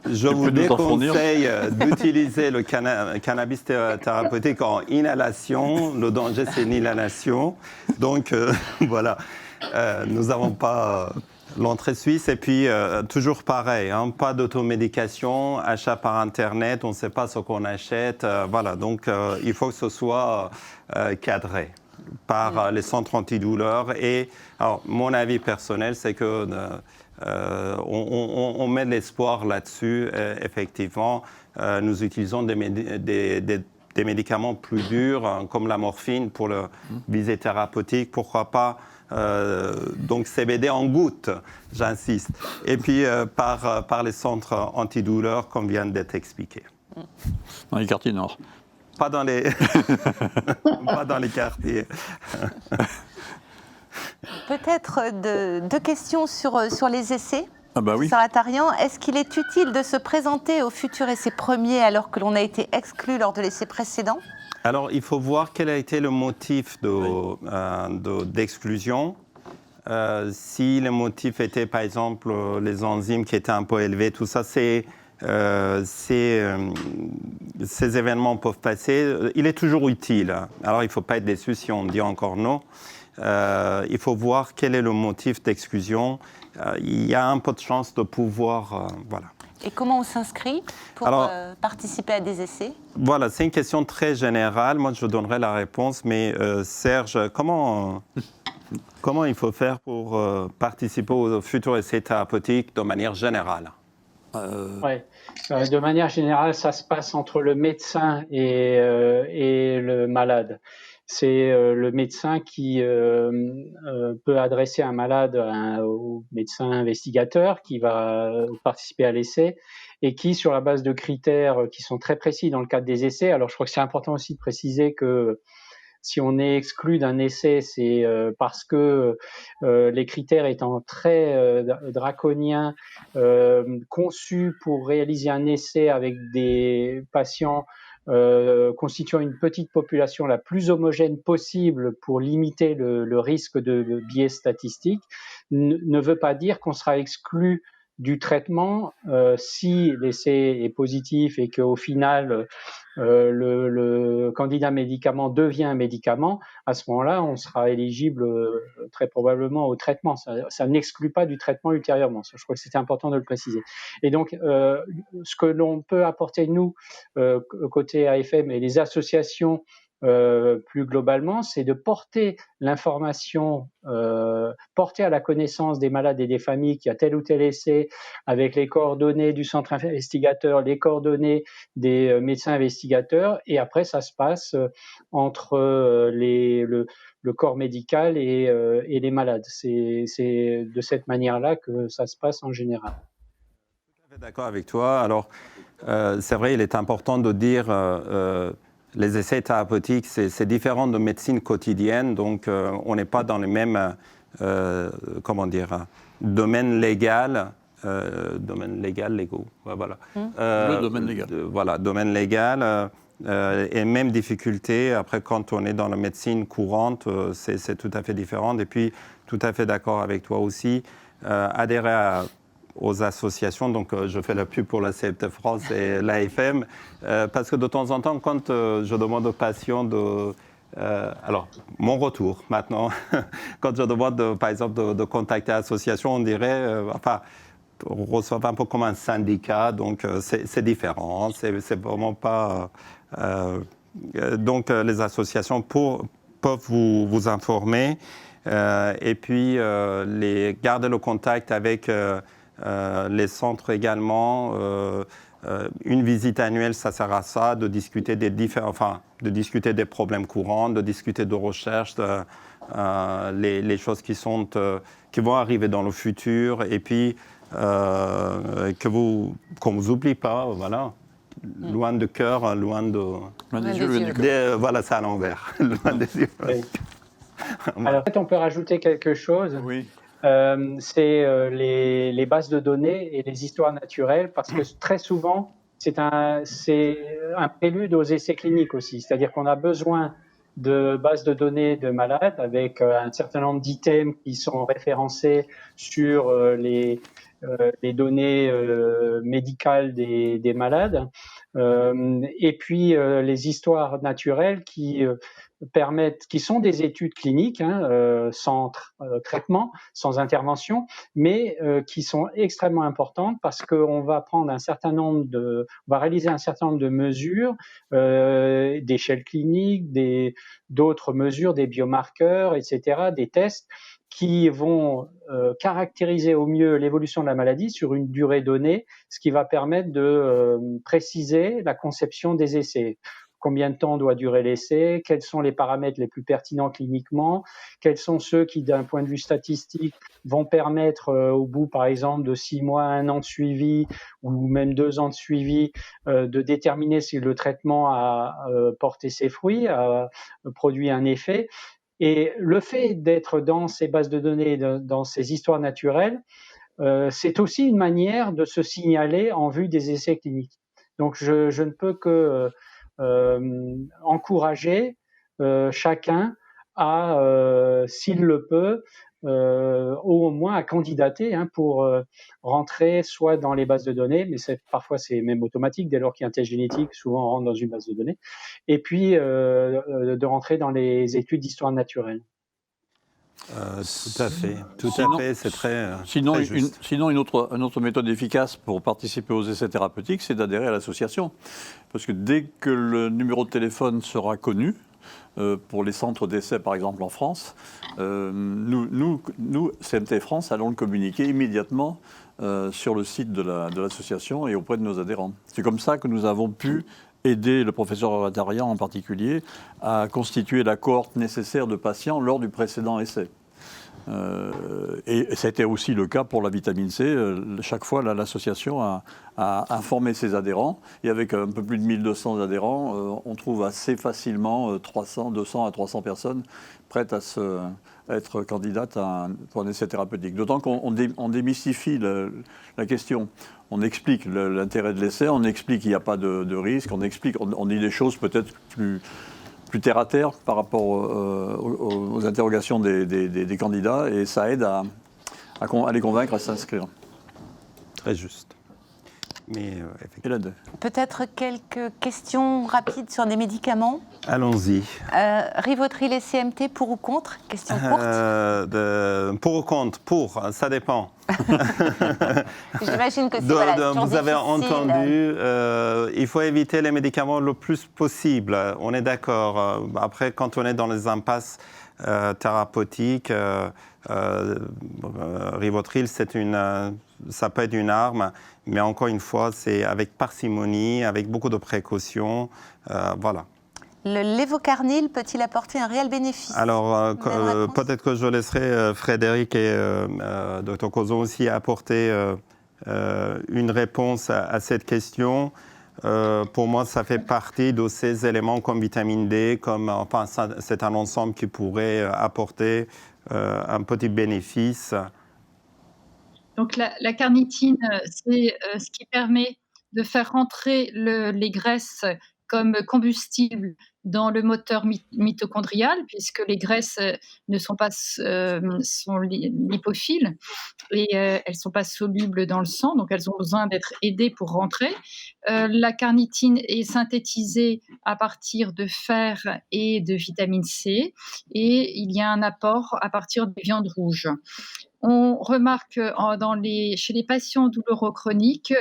je vous déconseille d'utiliser le cannabis thérapeutique en inhalation. Le danger, c'est l'inhalation. Donc voilà, nous n'avons pas l'entrée suisse. Et puis, toujours pareil, hein, pas d'automédication, achat par Internet, on ne sait pas ce qu'on achète. Voilà, donc il faut que ce soit cadré par les centres antidouleurs. Et alors, mon avis personnel, c'est que on met de l'espoir là-dessus. Effectivement, nous utilisons des médicaments plus durs, comme la morphine pour le visée thérapeutique. Pourquoi pas donc CBD en gouttes, j'insiste. Et puis par les centres antidouleurs comme vient d'être expliqué. Dans les quartiers nord. Pas dans les, pas dans les quartiers. Peut-être deux questions sur les essais. Ah bah oui. Sarah Tarian, est-ce qu'il est utile de se présenter au futur essai premier alors que l'on a été exclu lors de l'essai précédent? Alors, il faut voir quel a été le motif d'exclusion. Si le motif était, par exemple, les enzymes qui étaient un peu élevées, tout ça, ces événements peuvent passer. Il est toujours utile. Alors, il ne faut pas être déçu si on dit encore non. Il faut voir quel est le motif d'exclusion. Il y a un peu de chance de pouvoir... voilà. Et comment on s'inscrit pour participer à des essais? Voilà, c'est une question très générale. Moi, je donnerai la réponse. Mais Serge, comment il faut faire pour participer aux futurs essais thérapeutiques de manière générale? Ouais. De manière générale, ça se passe entre le médecin et le malade. C'est le médecin qui peut adresser un malade au médecin investigateur qui va participer à l'essai et qui, sur la base de critères qui sont très précis dans le cadre des essais, alors je crois que c'est important aussi de préciser que si on est exclu d'un essai, c'est parce que les critères étant très draconiens, conçus pour réaliser un essai avec des patients constituant une petite population la plus homogène possible pour limiter le risque de biais statistique, ne veut pas dire qu'on sera exclu du traitement si l'essai est positif et qu'au final le candidat médicament devient un médicament. À ce moment-là, on sera éligible très probablement au traitement. Ça n'exclut pas du traitement ultérieurement. Ça, je crois que c'était important de le préciser. Et donc, ce que l'on peut apporter, nous, côté AFM et les associations plus globalement, c'est de porter l'information, porter à la connaissance des malades et des familles qu'il y a tel ou tel essai, avec les coordonnées du centre investigateur, les coordonnées des médecins investigateurs, et après ça se passe entre le corps médical et les malades. C'est de cette manière-là que ça se passe en général. Je suis d'accord avec toi. Alors, c'est vrai, il est important de dire les essais thérapeutiques, c'est différent de médecine quotidienne, donc on n'est pas dans les mêmes, domaines légal. Légaux. Voilà. Le domaine légal. Voilà, domaine légal. Et même difficulté, après, quand on est dans la médecine courante, c'est tout à fait différent. Et puis, tout à fait d'accord avec toi aussi, adhérer aux associations, donc je fais la pub pour la CFT France et l'AFM, parce que de temps en temps, quand je demande aux patients alors, mon retour maintenant, quand je demande, par exemple, de contacter l'association, on dirait, on reçoit un peu comme un syndicat, donc c'est différent, c'est vraiment pas... donc, les associations peuvent vous informer, et puis garder le contact avec les centres également. Une visite annuelle, ça sert à ça, de discuter de discuter des problèmes courants, de discuter de recherche, les choses qui vont arriver dans le futur, et puis qu'on vous oublie pas, voilà. Loin de cœur, loin de... Loin des yeux, loin du cœur. Voilà, c'est à l'envers. Loin des yeux. Oui. Alors, peut-être on peut rajouter quelque chose. Oui. C'est les bases de données et les histoires naturelles, parce que très souvent, c'est un prélude aux essais cliniques aussi. C'est-à-dire qu'on a besoin de bases de données de malades avec un certain nombre d'items qui sont référencés sur les données médicales des malades, et puis les histoires naturelles qui sont des études cliniques, sans traitement, sans intervention, mais qui sont extrêmement importantes parce qu'on va prendre on va réaliser un certain nombre de mesures, d'échelle clinique, d'autres mesures, des biomarqueurs, etc., des tests qui vont caractériser au mieux l'évolution de la maladie sur une durée donnée, ce qui va permettre de préciser la conception des essais. combien de temps doit durer l'essai, quels sont les paramètres les plus pertinents cliniquement, quels sont ceux qui, d'un point de vue statistique, vont permettre au bout, par exemple, de 6 mois, 1 an de suivi ou même 2 ans de suivi, de déterminer si le traitement a porté ses fruits, a produit un effet. Et le fait d'être dans ces bases de données, dans ces histoires naturelles, c'est aussi une manière de se signaler en vue des essais cliniques. Donc je ne peux que encourager chacun à, s'il le peut, au moins à candidater pour rentrer soit dans les bases de données, mais parfois c'est même automatique dès lors qu'il y a un test génétique, souvent on rentre dans une base de données, et puis de rentrer dans les études d'histoire naturelle. Tout à fait, c'est très Sinon, très juste. une autre méthode efficace pour participer aux essais thérapeutiques, c'est d'adhérer à l'association. Parce que dès que le numéro de téléphone sera connu, pour les centres d'essais par exemple en France, nous, CMT France, allons le communiquer immédiatement sur le site de l'association et auprès de nos adhérents. C'est comme ça que nous avons pu aider le professeur Ratarian en particulier à constituer la cohorte nécessaire de patients lors du précédent essai. Et c'était aussi le cas pour la vitamine C. Chaque fois, l'association a informé ses adhérents. Et avec un peu plus de 1200 adhérents, on trouve assez facilement 200 à 300 personnes prêtes à être candidates pour un essai thérapeutique. D'autant qu'on démystifie la question. On explique l'intérêt de l'essai, on explique qu'il n'y a pas de risque, on dit des choses peut-être plus terre à terre par rapport aux interrogations des candidats, et ça aide à les convaincre à s'inscrire. Très juste. Mais effectivement. Peut-être quelques questions rapides sur des médicaments. Allons-y. Rivotril et CMT, pour ou contre? Question courte. Pour ou contre? Ça dépend. J'imagine que c'est vous avez entendu, il faut éviter les médicaments le plus possible. On est d'accord. Après, quand on est dans les impasses thérapeutiques, Rivotril, ça peut être une arme, mais encore une fois, c'est avec parcimonie, avec beaucoup de précautions. Voilà. Le lévocarnil peut-il apporter un réel bénéfice? Alors, peut-être que je laisserai Frédéric et Dr Cozon aussi apporter une réponse à cette question. Pour moi, ça fait partie de ces éléments comme vitamine D, c'est un ensemble qui pourrait apporter un petit bénéfice. Donc la carnitine, c'est ce qui permet de faire rentrer les graisses comme combustible dans le moteur mitochondrial, puisque les graisses ne sont pas sont lipophiles et elles ne sont pas solubles dans le sang, donc elles ont besoin d'être aidées pour rentrer. La carnitine est synthétisée à partir de fer et de vitamine C, et il y a un apport à partir des viandes rouges. On remarque chez les patients douloureux chroniques,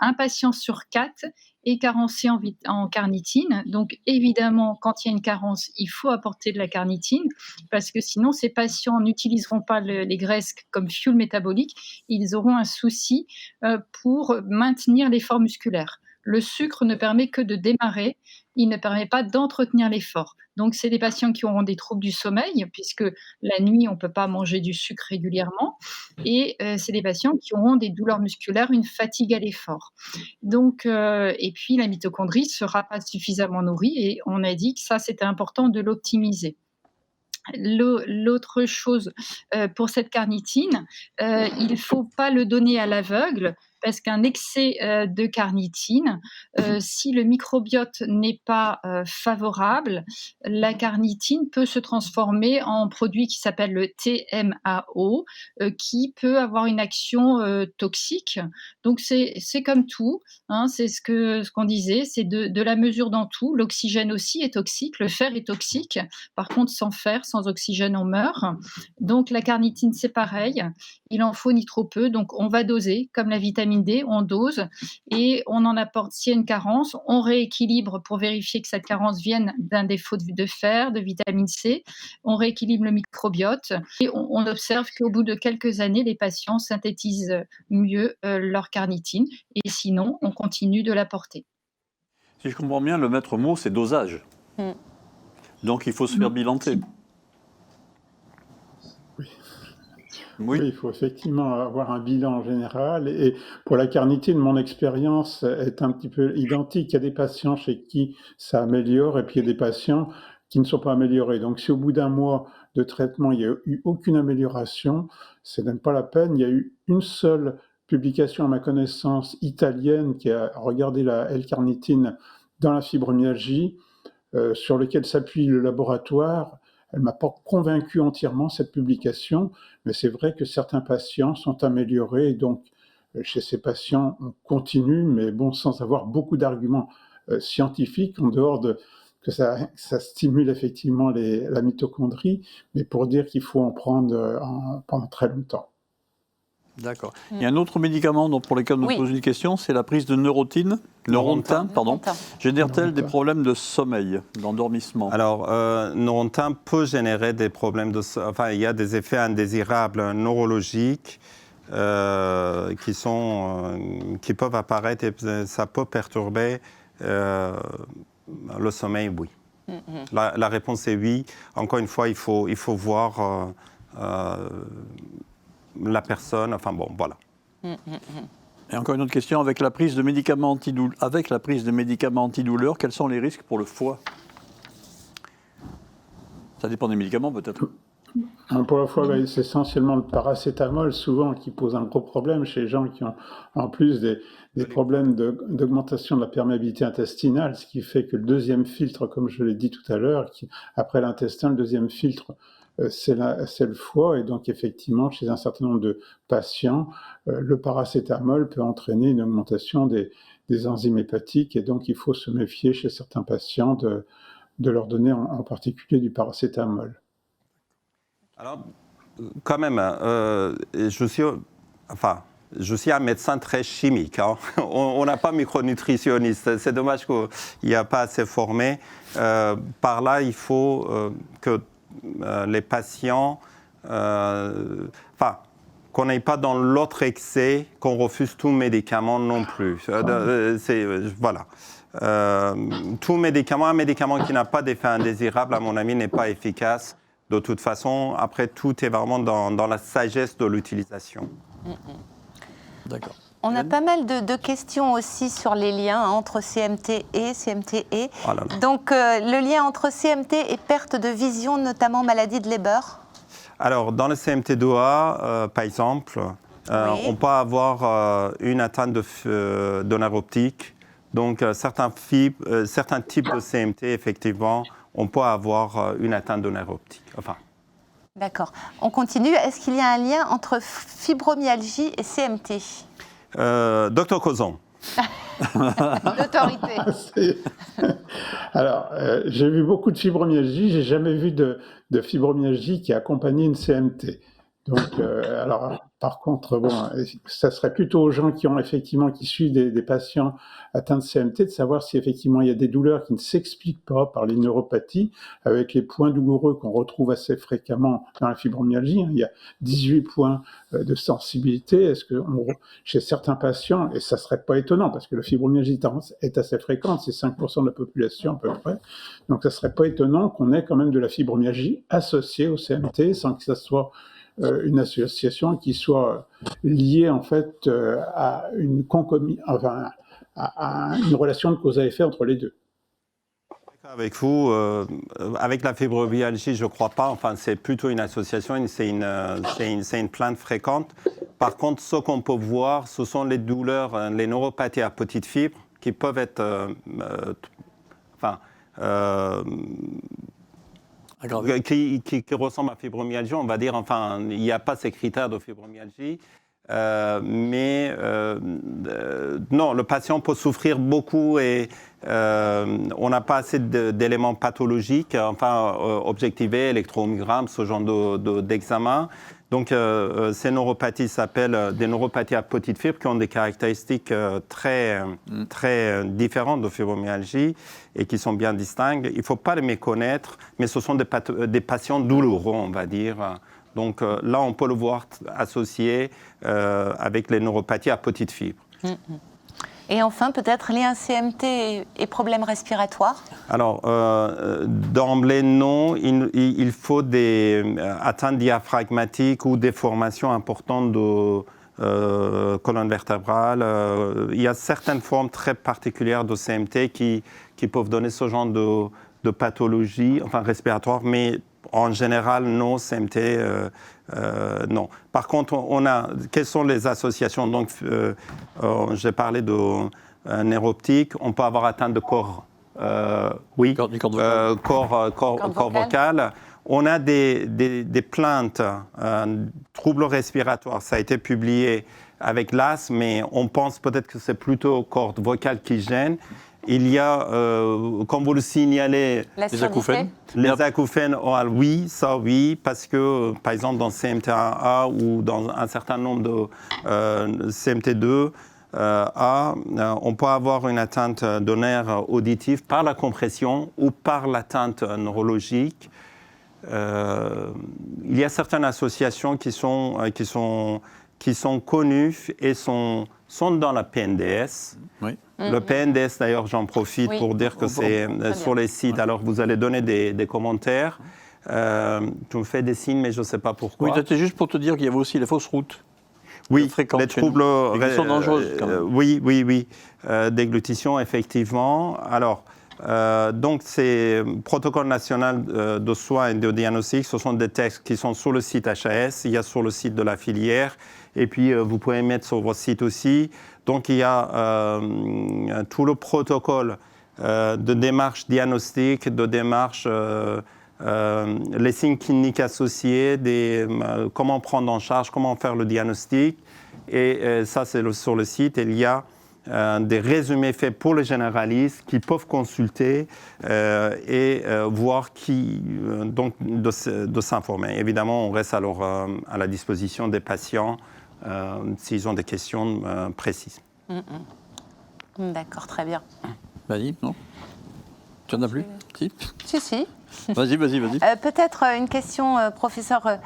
un patient sur 4 est carencé en carnitine. Donc évidemment, quand il y a une carence, il faut apporter de la carnitine, parce que sinon ces patients n'utiliseront pas les graisses comme fuel métabolique, ils auront un souci pour maintenir l'effort musculaire. Le sucre ne permet que de démarrer, il ne permet pas d'entretenir l'effort. Donc, c'est des patients qui auront des troubles du sommeil, puisque la nuit, on ne peut pas manger du sucre régulièrement. Et c'est des patients qui auront des douleurs musculaires, une fatigue à l'effort. Donc, et puis, la mitochondrie ne sera pas suffisamment nourrie. Et on a dit que ça, c'était important de l'optimiser. L'autre chose pour cette carnitine, il ne faut pas le donner à l'aveugle, parce qu'un excès de carnitine, si le microbiote n'est pas favorable, la carnitine peut se transformer en produit qui s'appelle le TMAO, qui peut avoir une action toxique. Donc c'est comme tout, c'est ce qu'on disait, c'est de la mesure dans tout. L'oxygène aussi est toxique, le fer est toxique. Par contre, sans fer, sans oxygène, on meurt. Donc la carnitine, c'est pareil. Il en faut ni trop peu, donc on va doser, comme la vitamine D, on dose et on en apporte s'il y a une carence, on rééquilibre pour vérifier que cette carence vienne d'un défaut de fer, de vitamine C, on rééquilibre le microbiote et on observe qu'au bout de quelques années, les patients synthétisent mieux leur carnitine et sinon, on continue de l'apporter. Si je comprends bien, le maître mot, c'est dosage. Donc il faut se faire bilanter. Oui, il faut effectivement avoir un bilan général. Et pour la carnitine, mon expérience est un petit peu identique. Il y a des patients chez qui ça améliore et puis il y a des patients qui ne sont pas améliorés. Donc si au bout d'un mois de traitement, il n'y a eu aucune amélioration, c'est même pas la peine. Il y a eu une seule publication, à ma connaissance, italienne qui a regardé la L-carnitine dans la fibromyalgie, sur lequel s'appuie le laboratoire. Elle ne m'a pas convaincu entièrement, cette publication, mais c'est vrai que certains patients sont améliorés. Et donc, chez ces patients, on continue, mais bon, sans avoir beaucoup d'arguments scientifiques, en dehors de que ça stimule effectivement la mitochondrie, mais pour dire qu'il faut en prendre pendant très longtemps. D'accord. Il y a un autre médicament pour lequel on nous pose une question, c'est la prise de Neurontin, pardon. Génère-t-elle des problèmes de sommeil, d'endormissement? Alors, Neurontin peut générer des problèmes enfin, il y a des effets indésirables neurologiques qui peuvent apparaître et ça peut perturber le sommeil, oui. La réponse est oui. Encore une fois, il faut voir la personne, enfin bon, voilà. Et encore une autre question, avec la prise de médicaments antidouleurs, quels sont les risques pour le foie? Ça dépend des médicaments peut-être. Pour la foie, c'est essentiellement le paracétamol, souvent, qui pose un gros problème chez les gens qui ont en plus des problèmes d'augmentation de la perméabilité intestinale, ce qui fait que le deuxième filtre, comme je l'ai dit tout à l'heure, après l'intestin, le deuxième filtre, c'est le foie. Et donc, effectivement, chez un certain nombre de patients, le paracétamol peut entraîner une augmentation des enzymes hépatiques. Et donc, il faut se méfier chez certains patients de leur donner en particulier du paracétamol. Alors, quand même, je suis un médecin très chimique. Hein. On n'a pas micronutritionniste. C'est dommage qu'il n'y a pas assez formé. Par là, il faut que les patients, qu'on n'aille pas dans l'autre excès, qu'on refuse tout médicament non plus. Voilà. Tout médicament, un médicament qui n'a pas d'effet indésirable, à mon avis, n'est pas efficace. De toute façon, après, tout est vraiment dans la sagesse de l'utilisation. D'accord. On a pas mal de questions aussi sur les liens entre CMT et CMT-E. Oh là là. Donc, le lien entre CMT et perte de vision, notamment maladie de Leber. Alors, dans le CMT2A, par exemple, on peut avoir une atteinte de nerf optique. Donc, certains types de CMT, effectivement, on peut avoir une atteinte de nerf optique. Enfin. D'accord. On continue. Est-ce qu'il y a un lien entre fibromyalgie et CMT? Docteur Cozon. D'autorité. Alors, j'ai vu beaucoup de fibromyalgie. J'ai jamais vu de fibromyalgie qui accompagnait une CMT. Donc, alors, par contre, bon, ça serait plutôt aux gens qui suivent des patients atteints de CMT, de savoir si effectivement il y a des douleurs qui ne s'expliquent pas par les neuropathies, avec les points douloureux qu'on retrouve assez fréquemment dans la fibromyalgie. Il y a 18 points de sensibilité. Est-ce que chez certains patients, et ça serait pas étonnant, parce que la fibromyalgie est assez fréquente, c'est 5% de la population à peu près, donc ça serait pas étonnant qu'on ait quand même de la fibromyalgie associée au CMT, sans que ça soit une association qui soit liée en fait à une relation de cause à effet entre les deux. Avec vous, avec la fibromyalgie, je ne crois pas. Enfin, c'est plutôt une association, c'est une plainte fréquente. Par contre, ce qu'on peut voir, ce sont les douleurs, les neuropathies à petite fibre qui peuvent être, qui ressemblent à fibromyalgie, on va dire. Enfin, il n'y a pas ces critères de fibromyalgie. Mais non, le patient peut souffrir beaucoup et on n'a pas assez d'éléments pathologiques, enfin objectivés, électromyogramme, ce genre d'examen. Donc ces neuropathies s'appellent des neuropathies à petite fibre qui ont des caractéristiques très différentes de fibromyalgie et qui sont bien distinctes. Il ne faut pas les méconnaître, mais ce sont des patients douloureux, on va dire. Donc là, on peut le voir associé avec les neuropathies à petite fibre. Et enfin, peut-être lié à un CMT et problèmes respiratoires. Alors, d'emblée, non. Il faut des atteintes diaphragmatiques ou des formations importantes de colonne vertébrale. Il y a certaines formes très particulières de CMT qui peuvent donner ce genre de pathologie, enfin respiratoire, mais en général, non, CMT, non. Par contre, quelles sont les associations? Donc, j'ai parlé de neuroptique, on peut avoir atteinte de corps. Oui, corps vocal. On a des plaintes, troubles respiratoires. Ça a été publié avec l'asthme, mais on pense peut-être que c'est plutôt corde vocale qui gêne. Il y a, comme vous le signalez, les acouphènes. Les acouphènes orales, oui, ça oui, parce que, par exemple, dans CMT1A ou dans un certain nombre de CMT2, on peut avoir une atteinte de nerfs auditifs par la compression ou par l'atteinte neurologique. Il y a certaines associations qui sont connues et sont dans la PNDS. Oui. Le PNDS, d'ailleurs, j'en profite pour dire que c'est sur les sites. Alors, vous allez donner des commentaires. Tu me fais des signes, mais je ne sais pas pourquoi. Oui, c'était juste pour te dire qu'il y avait aussi les fausses routes. Oui, les troubles... Qui sont dangereuses, quand même. Oui. Déglutition, effectivement. Alors, donc, c'est protocole national de soins et de diagnostic. Ce sont des textes qui sont sur le site HAS. Il y a sur le site de la filière. Et puis, vous pouvez mettre sur votre site aussi. Donc, il y a tout le protocole de démarche diagnostique, de démarche, les signes cliniques associés, comment prendre en charge, comment faire le diagnostic. Et ça, c'est sur le site. Et il y a des résumés faits pour les généralistes qui peuvent consulter et voir donc de s'informer. Évidemment, on reste alors à la disposition des patients s'ils ont des questions précises. D'accord, très bien. Vas-y, non? Tu n'en as plus? Si. Vas-y. Peut-être une question, professeur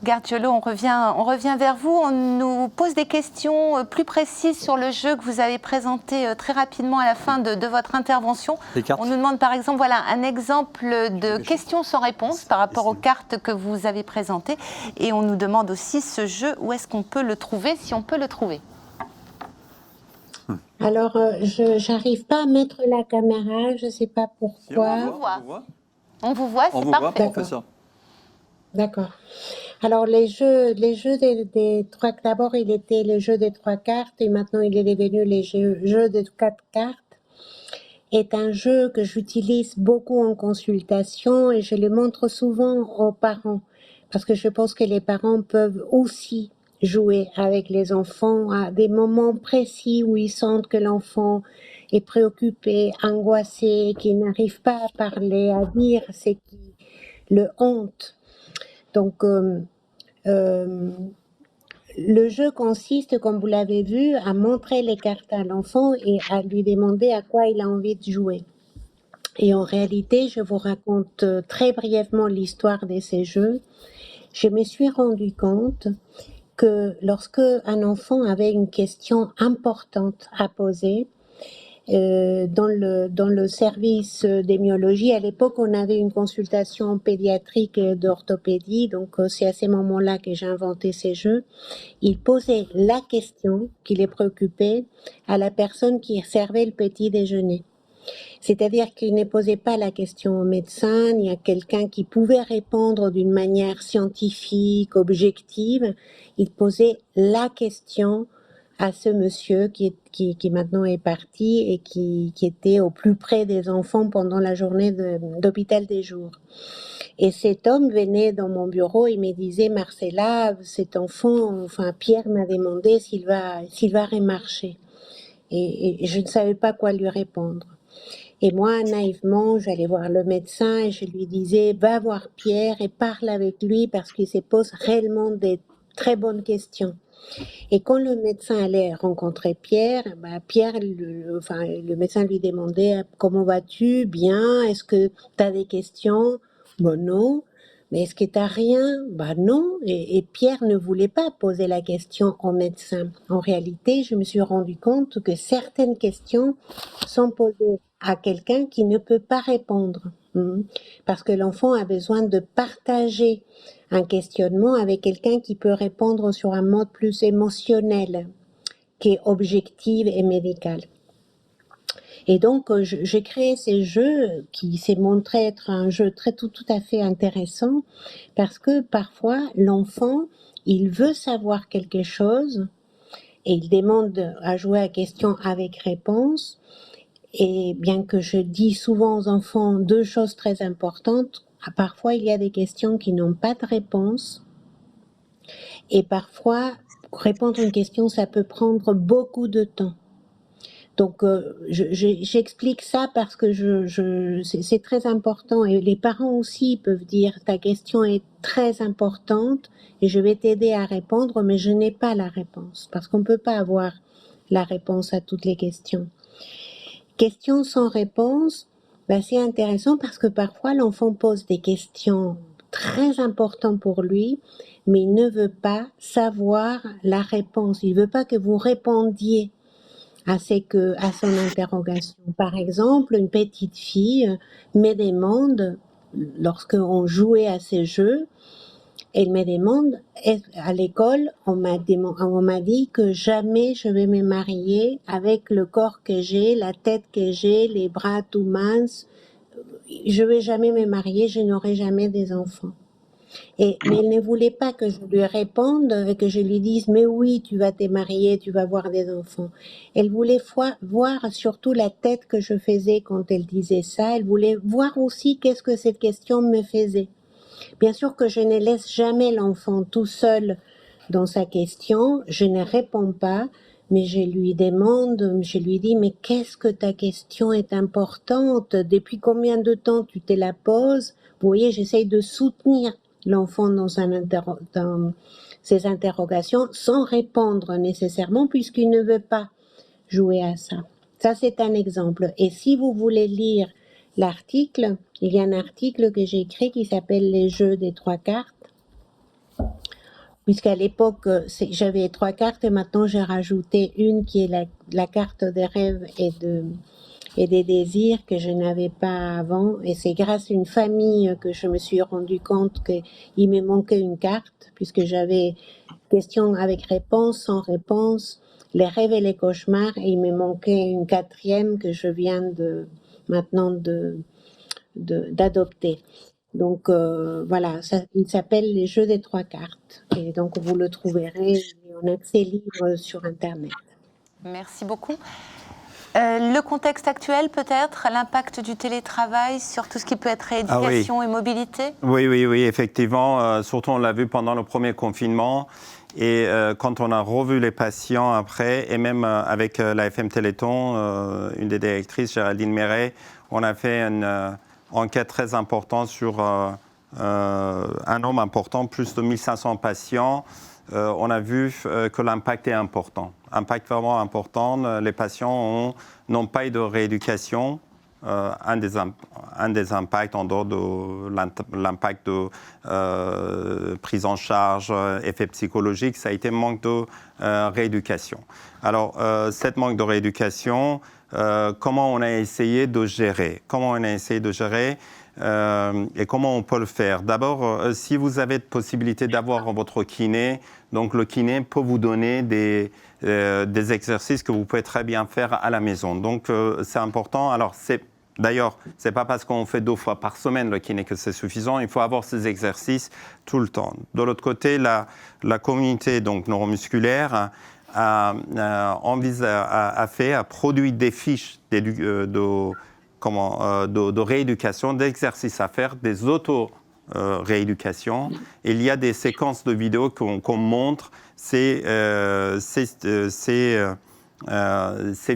Gargiulo, on revient vers vous. On nous pose des questions plus précises sur le jeu que vous avez présenté très rapidement à la fin de votre intervention. On nous demande par exemple un exemple de questions sans réponse par rapport aux cartes que vous avez présentées. Et on nous demande aussi ce jeu, où est-ce qu'on peut le trouver, si on peut le trouver. Alors, je n'arrive pas à mettre la caméra, je ne sais pas pourquoi. On vous voit, c'est parfait. On fait ça. D'accord. Alors, les jeux des trois... D'abord, il était le jeu des 3 cartes et maintenant, il est devenu les jeux des 4 cartes. Est un jeu que j'utilise beaucoup en consultation et je le montre souvent aux parents parce que je pense que les parents peuvent aussi jouer avec les enfants à des moments précis où ils sentent que l'enfant est préoccupé, angoissé, qu'il n'arrive pas à parler, à dire ce qui le hante. Donc, le jeu consiste, comme vous l'avez vu, à montrer les cartes à l'enfant et à lui demander à quoi il a envie de jouer. Et en réalité, je vous raconte très brièvement l'histoire de ces jeux. Je me suis rendu compte que lorsque un enfant avait une question importante à poser, dans le service d'émiologie, à l'époque, on avait une consultation pédiatrique d'orthopédie, donc c'est à ces moments-là que j'ai inventé ces jeux. Il posait la question qui les préoccupait à la personne qui servait le petit déjeuner. C'est-à-dire qu'il ne posait pas la question au médecin, ni à quelqu'un qui pouvait répondre d'une manière scientifique, objective. Il posait la question à ce monsieur qui maintenant est parti et qui était au plus près des enfants pendant la journée d'hôpital des jours. Et cet homme venait dans mon bureau et me disait, Marcella, cet enfant, Pierre m'a demandé s'il va remarcher. Et je ne savais pas quoi lui répondre. Et moi, naïvement, j'allais voir le médecin et je lui disais, va voir Pierre et parle avec lui parce qu'il se pose réellement des très bonnes questions. Et quand le médecin allait rencontrer Pierre, le médecin lui demandait, comment vas-tu? Bien, est-ce que tu as des questions? Bon, non. Mais est-ce que tu n'as rien? Bah non. Et Pierre ne voulait pas poser la question au médecin. En réalité, je me suis rendu compte que certaines questions sont posées à quelqu'un qui ne peut pas répondre. Parce que l'enfant a besoin de partager un questionnement avec quelqu'un qui peut répondre sur un mode plus émotionnel, qui est objectif et médical. Et donc, j'ai créé ces jeux qui s'est montré être un jeu tout à fait intéressant parce que parfois, l'enfant, il veut savoir quelque chose et il demande à jouer à question avec réponse. Et bien que je dis souvent aux enfants 2 choses très importantes, parfois il y a des questions qui n'ont pas de réponse. Et parfois, répondre à une question, ça peut prendre beaucoup de temps. Donc, j'explique ça parce que c'est très important et les parents aussi peuvent dire ta question est très importante et je vais t'aider à répondre, mais je n'ai pas la réponse parce qu'on ne peut pas avoir la réponse à toutes les questions. Questions sans réponse, c'est intéressant parce que parfois l'enfant pose des questions très importantes pour lui, mais il ne veut pas savoir la réponse. Il ne veut pas que vous répondiez à son interrogation. Par exemple, une petite fille me demande, lorsqu'on jouait à ces jeux, elle me demande, à l'école, on m'a dit que jamais je vais me marier avec le corps que j'ai, la tête que j'ai, les bras tout minces. Je vais jamais me marier, je n'aurai jamais des enfants. Mais elle ne voulait pas que je lui réponde et que je lui dise « mais oui, tu vas te marier, tu vas avoir des enfants ». Elle voulait voir surtout la tête que je faisais quand elle disait ça. Elle voulait voir aussi qu'est-ce que cette question me faisait. Bien sûr que je ne laisse jamais l'enfant tout seul dans sa question, je ne réponds pas, mais je lui dis « mais qu'est-ce que ta question est importante? Depuis combien de temps tu te la poses ?» Vous voyez, j'essaye de soutenir l'enfant dans ses interrogations sans répondre nécessairement puisqu'il ne veut pas jouer à ça. Ça, c'est un exemple. Et si vous voulez lire l'article, il y a un article que j'ai écrit qui s'appelle « Les jeux des 3 cartes ». Puisqu'à l'époque, j'avais 3 cartes et maintenant j'ai rajouté une qui est la carte des rêves et des désirs que je n'avais pas avant. Et c'est grâce à une famille que je me suis rendu compte qu'il me manquait une carte, puisque j'avais question avec réponse, sans réponse, les rêves et les cauchemars, et il me manquait une 4e que je viens maintenant d'adopter. Donc voilà, il s'appelle Les jeux des 3 cartes. Et donc vous le trouverez en accès libre sur Internet. Merci beaucoup. Le contexte actuel, peut-être, l'impact du télétravail sur tout ce qui peut être éducation et mobilité? Oui, effectivement. Surtout, on l'a vu pendant le premier confinement. Et quand on a revu les patients après, et même avec la FM Téléthon, une des directrices, Géraldine Méret, on a fait une enquête très importante sur un nombre important, plus de 1500 patients. On a vu que l'impact est important. Impact vraiment important. Les patients n'ont pas eu de rééducation. Un des impacts, en dehors de l'impact de prise en charge, effet psychologique, ça a été manque de rééducation. Alors, cette manque de rééducation, comment on a essayé de gérer? Et comment on peut le faire? D'abord, si vous avez de possibilité d'avoir votre kiné, donc le kiné peut vous donner des exercices que vous pouvez très bien faire à la maison. Donc, c'est important. Alors, d'ailleurs, ce n'est pas parce qu'on fait 2 fois par semaine le kiné que c'est suffisant. Il faut avoir ces exercices tout le temps. De l'autre côté, la communauté donc, neuromusculaire a produit des fiches de rééducation, d'exercices à faire, des auto-rééducations. Il y a des séquences de vidéos qu'on montre. Ces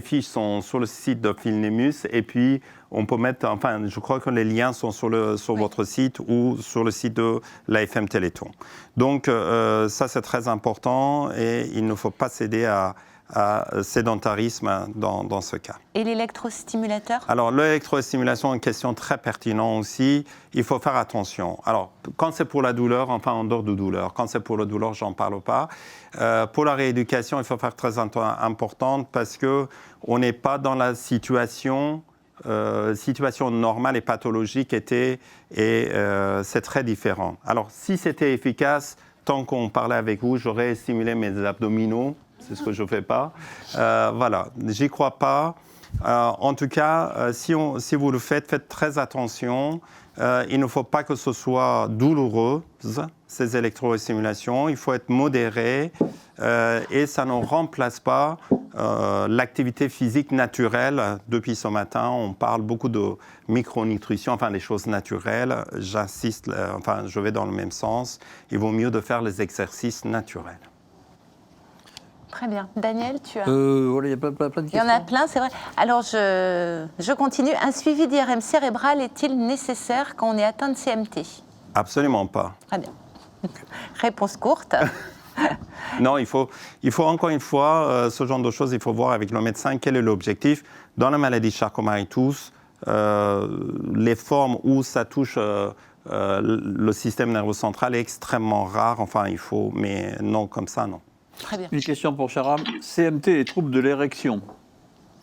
fiches sont sur le site de Philnemus et puis on peut mettre, je crois que les liens sont sur votre site ou sur le site de l'AFM Téléthon. Donc ça c'est très important et il ne faut pas céder à à sédentarisme dans ce cas. Et l'électrostimulateur? Alors, l'électrostimulation est une question très pertinente aussi. Il faut faire attention. Alors, quand c'est pour la douleur, enfin en dehors de douleur, quand c'est pour la douleur, j'en parle pas. Pour la rééducation, il faut faire très important parce qu'on n'est pas dans la situation normale et pathologique et c'est très différent. Alors, si c'était efficace, tant qu'on parlait avec vous, j'aurais stimulé mes abdominaux. C'est ce que je ne fais pas. Voilà, j'y crois pas. En tout cas, si vous le faites très attention. Il ne faut pas que ce soit douloureux, ces électrostimulations. Il faut être modéré et ça ne remplace pas l'activité physique naturelle. Depuis ce matin, on parle beaucoup de micronutrition, enfin des choses naturelles. J'insiste, je vais dans le même sens. Il vaut mieux de faire les exercices naturels. Très bien. Daniel, tu as... Voilà, il y a plein de questions. Il y en a plein, c'est vrai. Alors, je continue. Un suivi d'IRM cérébral est-il nécessaire quand on est atteint de CMT? Absolument pas. Très bien. Réponse courte. Non, il faut encore une fois, ce genre de choses, il faut voir avec le médecin quel est l'objectif. Dans la maladie Charcot-Marie-Tooth, les formes où ça touche le système nerveux central est extrêmement rare. Mais non, comme ça, non. Très bien. Une question pour Sharam. CMT et troubles de l'érection.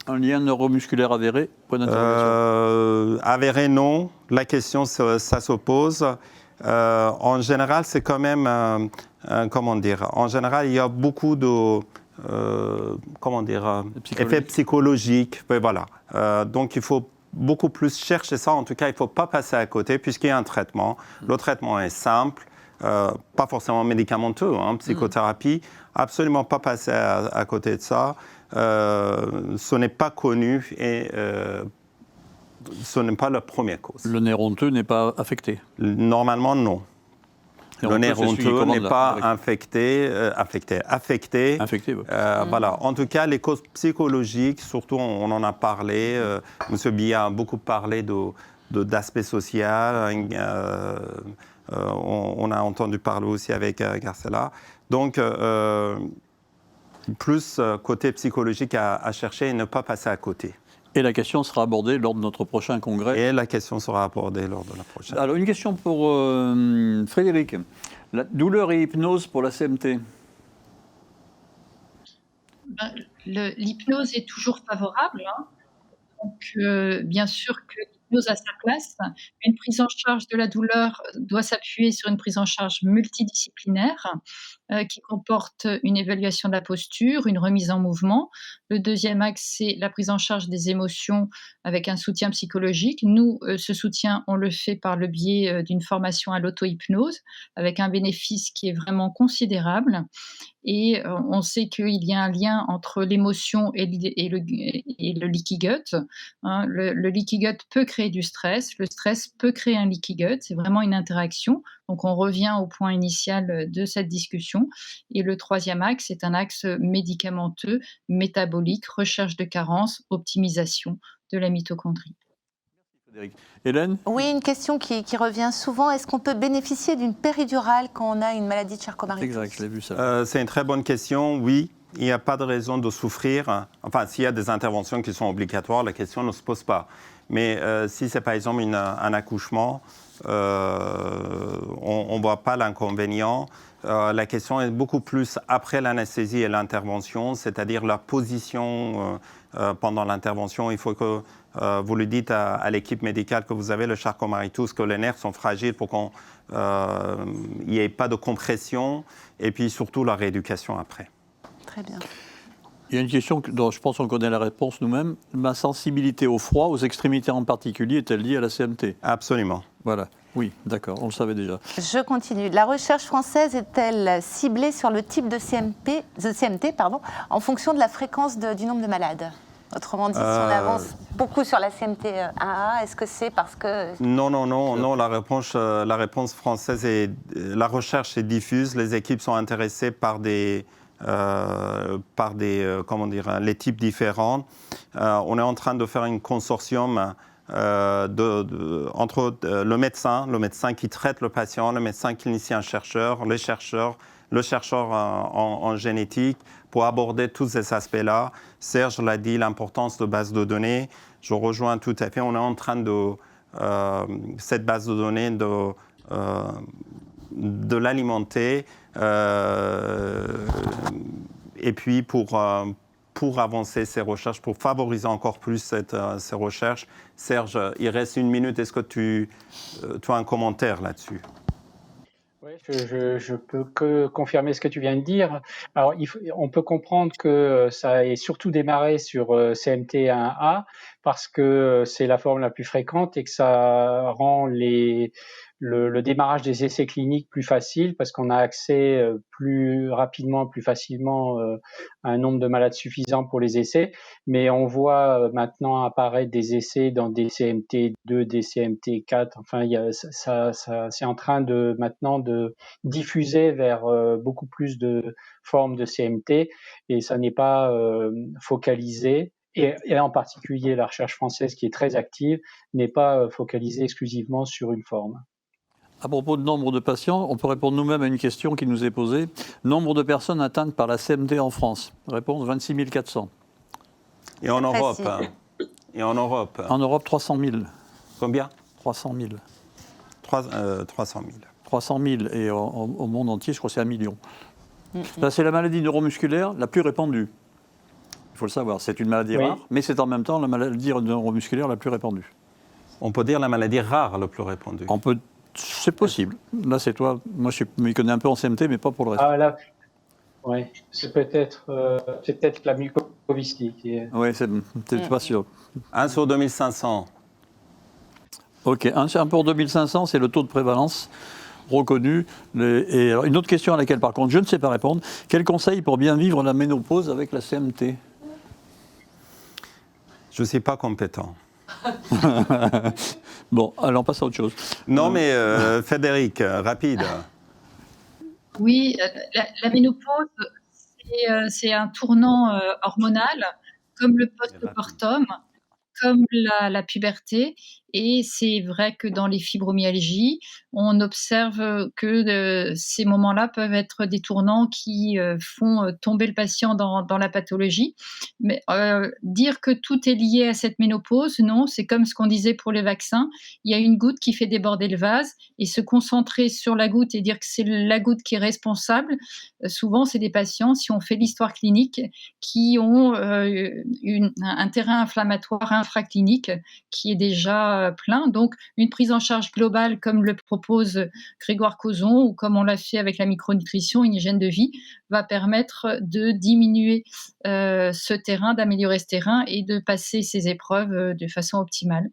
Un lien neuromusculaire avéré? Point d'interrogation. Avéré, non. La question, ça s'oppose. En général, c'est quand même... En général, il y a beaucoup de... effets psychologiques. Voilà. Donc, il faut beaucoup plus chercher ça. En tout cas, il ne faut pas passer à côté puisqu'il y a un traitement. Le traitement est simple. Pas forcément médicamenteux, psychothérapie, absolument pas passer à côté de ça. Ce n'est pas connu et ce n'est pas la première cause. Le nerf honteux n'est pas affecté? Normalement, non. Le nerf honteux n'est pas affecté. Affecté, oui. Voilà. En tout cas, les causes psychologiques, surtout, on en a parlé. Monsieur Billa a beaucoup parlé d'aspect social. On a entendu parler aussi avec Garcella. Donc, plus côté psychologique à chercher et ne pas passer à côté. Et la question sera abordée lors de notre prochain congrès. Et la question sera abordée lors de la prochaine. Alors, une question pour Frédéric. La douleur et hypnose pour la CMT? L'hypnose est toujours favorable. Donc, bien sûr que l'hypnose a sa place. Une prise en charge de la douleur doit s'appuyer sur une prise en charge multidisciplinaire qui comporte une évaluation de la posture, une remise en mouvement. Le deuxième axe, c'est la prise en charge des émotions avec un soutien psychologique. Nous, ce soutien, on le fait par le biais d'une formation à l'auto-hypnose avec un bénéfice qui est vraiment considérable. Et on sait qu'il y a un lien entre l'émotion et le leaky gut. Le leaky gut peut créer du stress, le stress peut créer un leaky gut, c'est vraiment une interaction. Donc on revient au point initial de cette discussion. Et le troisième axe, c'est un axe médicamenteux, métabolique, recherche de carence, optimisation de la mitochondrie. Hélène? Oui, une question qui revient souvent. Est-ce qu'on peut bénéficier d'une péridurale quand on a une maladie de Charcot-Marie-Tooth? Exact, je l'ai vu ça. C'est une très bonne question, oui. Il n'y a pas de raison de souffrir. Enfin, s'il y a des interventions qui sont obligatoires, la question ne se pose pas. Mais si c'est par exemple un accouchement, on ne voit pas l'inconvénient. La question est beaucoup plus après l'anesthésie et l'intervention, c'est-à-dire la position pendant l'intervention. Il faut que vous le dites à l'équipe médicale que vous avez le Charcot-Marie-Tooth, que les nerfs sont fragiles pour qu'il n'y ait pas de compression, et puis surtout la rééducation après. Très bien. Il y a une question dont je pense qu'on connaît la réponse nous-mêmes. Ma sensibilité au froid, aux extrémités en particulier, est-elle liée à la CMT? Absolument. Voilà. Oui, d'accord, on le savait déjà. Je continue. La recherche française est-elle ciblée sur le type de CMT en fonction de la fréquence du nombre de malades? Autrement dit, si on avance beaucoup sur la CMT AA, est-ce que c'est parce que... Non, la réponse française est... La recherche est diffuse, les équipes sont intéressées par les types différents. On est en train de faire un consortium entre le médecin qui traite le patient, le médecin clinicien chercheur, les chercheurs le chercheur en génétique pour aborder tous ces aspects-là. Serge l'a dit, l'importance de base de données. Je rejoins tout à fait. On est en train de cette base de données de l'alimenter. Et puis pour avancer ces recherches, pour favoriser encore plus ces recherches. Serge, il reste 1 minute. Est-ce que tu as un commentaire là-dessus ? Oui, je peux que confirmer ce que tu viens de dire. Alors, on peut comprendre que ça ait surtout démarré sur CMT1A parce que c'est la forme la plus fréquente et que ça rend le démarrage des essais cliniques plus facile parce qu'on a accès plus rapidement, plus facilement à un nombre de malades suffisant pour les essais. Mais on voit maintenant apparaître des essais dans des CMT2, des CMT4. Enfin, c'est en train maintenant de diffuser vers beaucoup plus de formes de CMT et ça n'est pas focalisé. Et en particulier, la recherche française qui est très active n'est pas focalisée exclusivement sur une forme. À propos de nombre de patients, on peut répondre nous-mêmes à une question qui nous est posée. Nombre de personnes atteintes par la CMT en France. Réponse 26 400. Et en Europe Et en Europe En Europe, 300 000. Combien 300 000. 300 000. 300 000 et au monde entier, je crois que c'est 1 million. Ça, c'est la maladie neuromusculaire la plus répandue. Il faut le savoir, c'est une maladie rare, mais c'est en même temps la maladie neuromusculaire la plus répandue. On peut dire la maladie rare la plus répandue. C'est possible. Là, c'est toi. Moi, je m'y connais un peu en CMT, mais pas pour le reste. Ah là, ouais, c'est peut-être la mucoviscidose qui est... Oui, c'est pas sûr. 1 sur 2500. Ok, 1 pour 2500, c'est le taux de prévalence reconnu. Et alors, une autre question à laquelle, par contre, je ne sais pas répondre. Quel conseil pour bien vivre la ménopause avec la CMT ? Je ne suis pas compétent. Bon, alors on passe à autre chose. Non, mais Frédéric, rapide. Oui, la ménopause, c'est un tournant hormonal, comme le postpartum, comme la puberté. Et c'est vrai que dans les fibromyalgies, on observe que ces moments-là peuvent être des tournants qui font tomber le patient dans la pathologie. Mais dire que tout est lié à cette ménopause, non, c'est comme ce qu'on disait pour les vaccins. Il y a une goutte qui fait déborder le vase et se concentrer sur la goutte et dire que c'est la goutte qui est responsable, souvent c'est des patients, si on fait l'histoire clinique, qui ont un terrain inflammatoire infraclinique qui est déjà plein. Donc, une prise en charge globale, comme le propose Grégoire Cauzon, ou comme on l'a fait avec la micronutrition, une hygiène de vie, va permettre de diminuer ce terrain, d'améliorer ce terrain et de passer ces épreuves de façon optimale.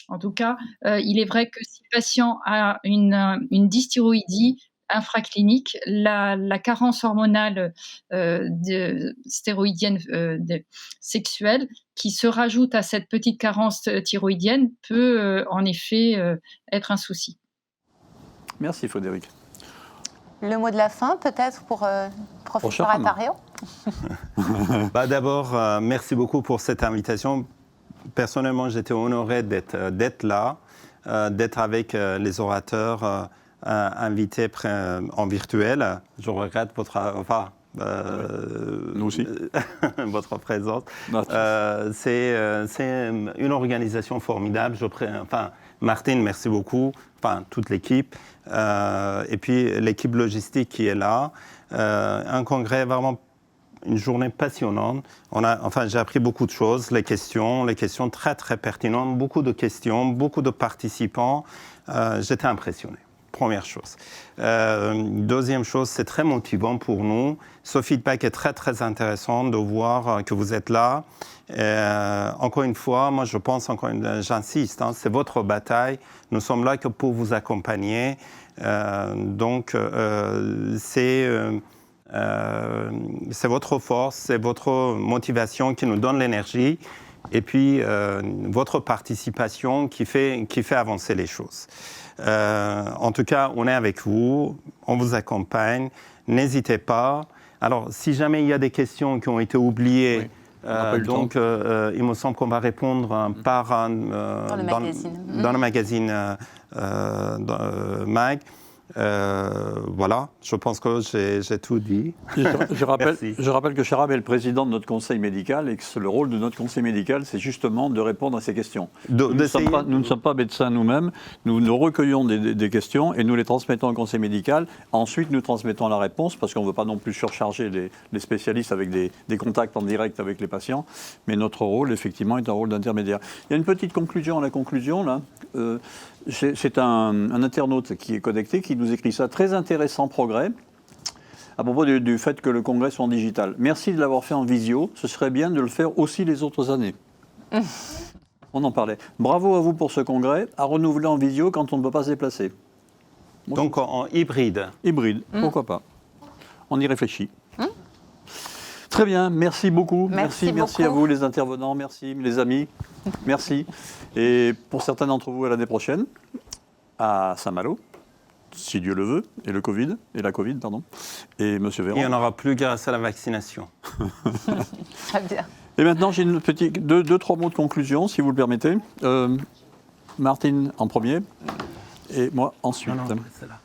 En tout cas, il est vrai que si le patient a une dysthyroïdie infraclinique, la carence hormonale stéroïdienne sexuelle qui se rajoute à cette petite carence thyroïdienne peut en effet être un souci. Merci Frédéric. Le mot de la fin peut-être pour professeur Attario. D'abord, merci beaucoup pour cette invitation. Personnellement, j'étais honoré d'être là, d'être avec les orateurs invités en virtuel. Je regrette nous aussi. votre présence. C'est une organisation formidable. Martine, merci beaucoup. Toute l'équipe. Et puis l'équipe logistique qui est là. Un congrès vraiment, une journée passionnante. J'ai appris beaucoup de choses. Les questions très très pertinentes. Beaucoup de questions, beaucoup de participants. J'étais impressionné. Première chose. Deuxième chose, c'est très motivant pour nous. Ce feedback est très, très intéressant de voir que vous êtes là. Encore une fois, moi, j'insiste, c'est votre bataille. Nous sommes là que pour vous accompagner. C'est votre force, c'est votre motivation qui nous donne l'énergie. Et puis, votre participation qui fait avancer les choses. En tout cas, on est avec vous, on vous accompagne, n'hésitez pas. Alors, si jamais il y a des questions qui ont été oubliées, il me semble qu'on va répondre dans le magazine MAG. Voilà, je pense que j'ai tout dit. Je rappelle Merci. que Charab est le président de notre conseil médical et que le rôle de notre conseil médical, c'est justement de répondre à ces questions. Nous ne sommes pas médecins nous-mêmes, nous recueillons des questions et nous les transmettons au conseil médical. Ensuite, nous transmettons la réponse parce qu'on ne veut pas non plus surcharger les spécialistes avec des contacts en direct avec les patients. Mais notre rôle, effectivement, est un rôle d'intermédiaire. Il y a une petite conclusion à la conclusion, là. C'est un internaute qui est connecté, qui nous écrit ça. Très intéressant progrès à propos du fait que le congrès soit en digital. Merci de l'avoir fait en visio. Ce serait bien de le faire aussi les autres années. On en parlait. Bravo à vous pour ce congrès, à renouveler en visio quand on ne peut pas se déplacer. Donc en hybride. Hybride, pourquoi pas. On y réfléchit. Très bien, merci beaucoup. Merci à vous les intervenants, merci les amis, merci. Et pour certains d'entre vous, à l'année prochaine, à Saint-Malo, si Dieu le veut, et la Covid, pardon, et Monsieur Véran. Il n'y en aura plus grâce à la vaccination. Très bien. Et maintenant, j'ai deux, trois mots de conclusion, si vous le permettez. Martine en premier, et moi ensuite. Non, c'est là.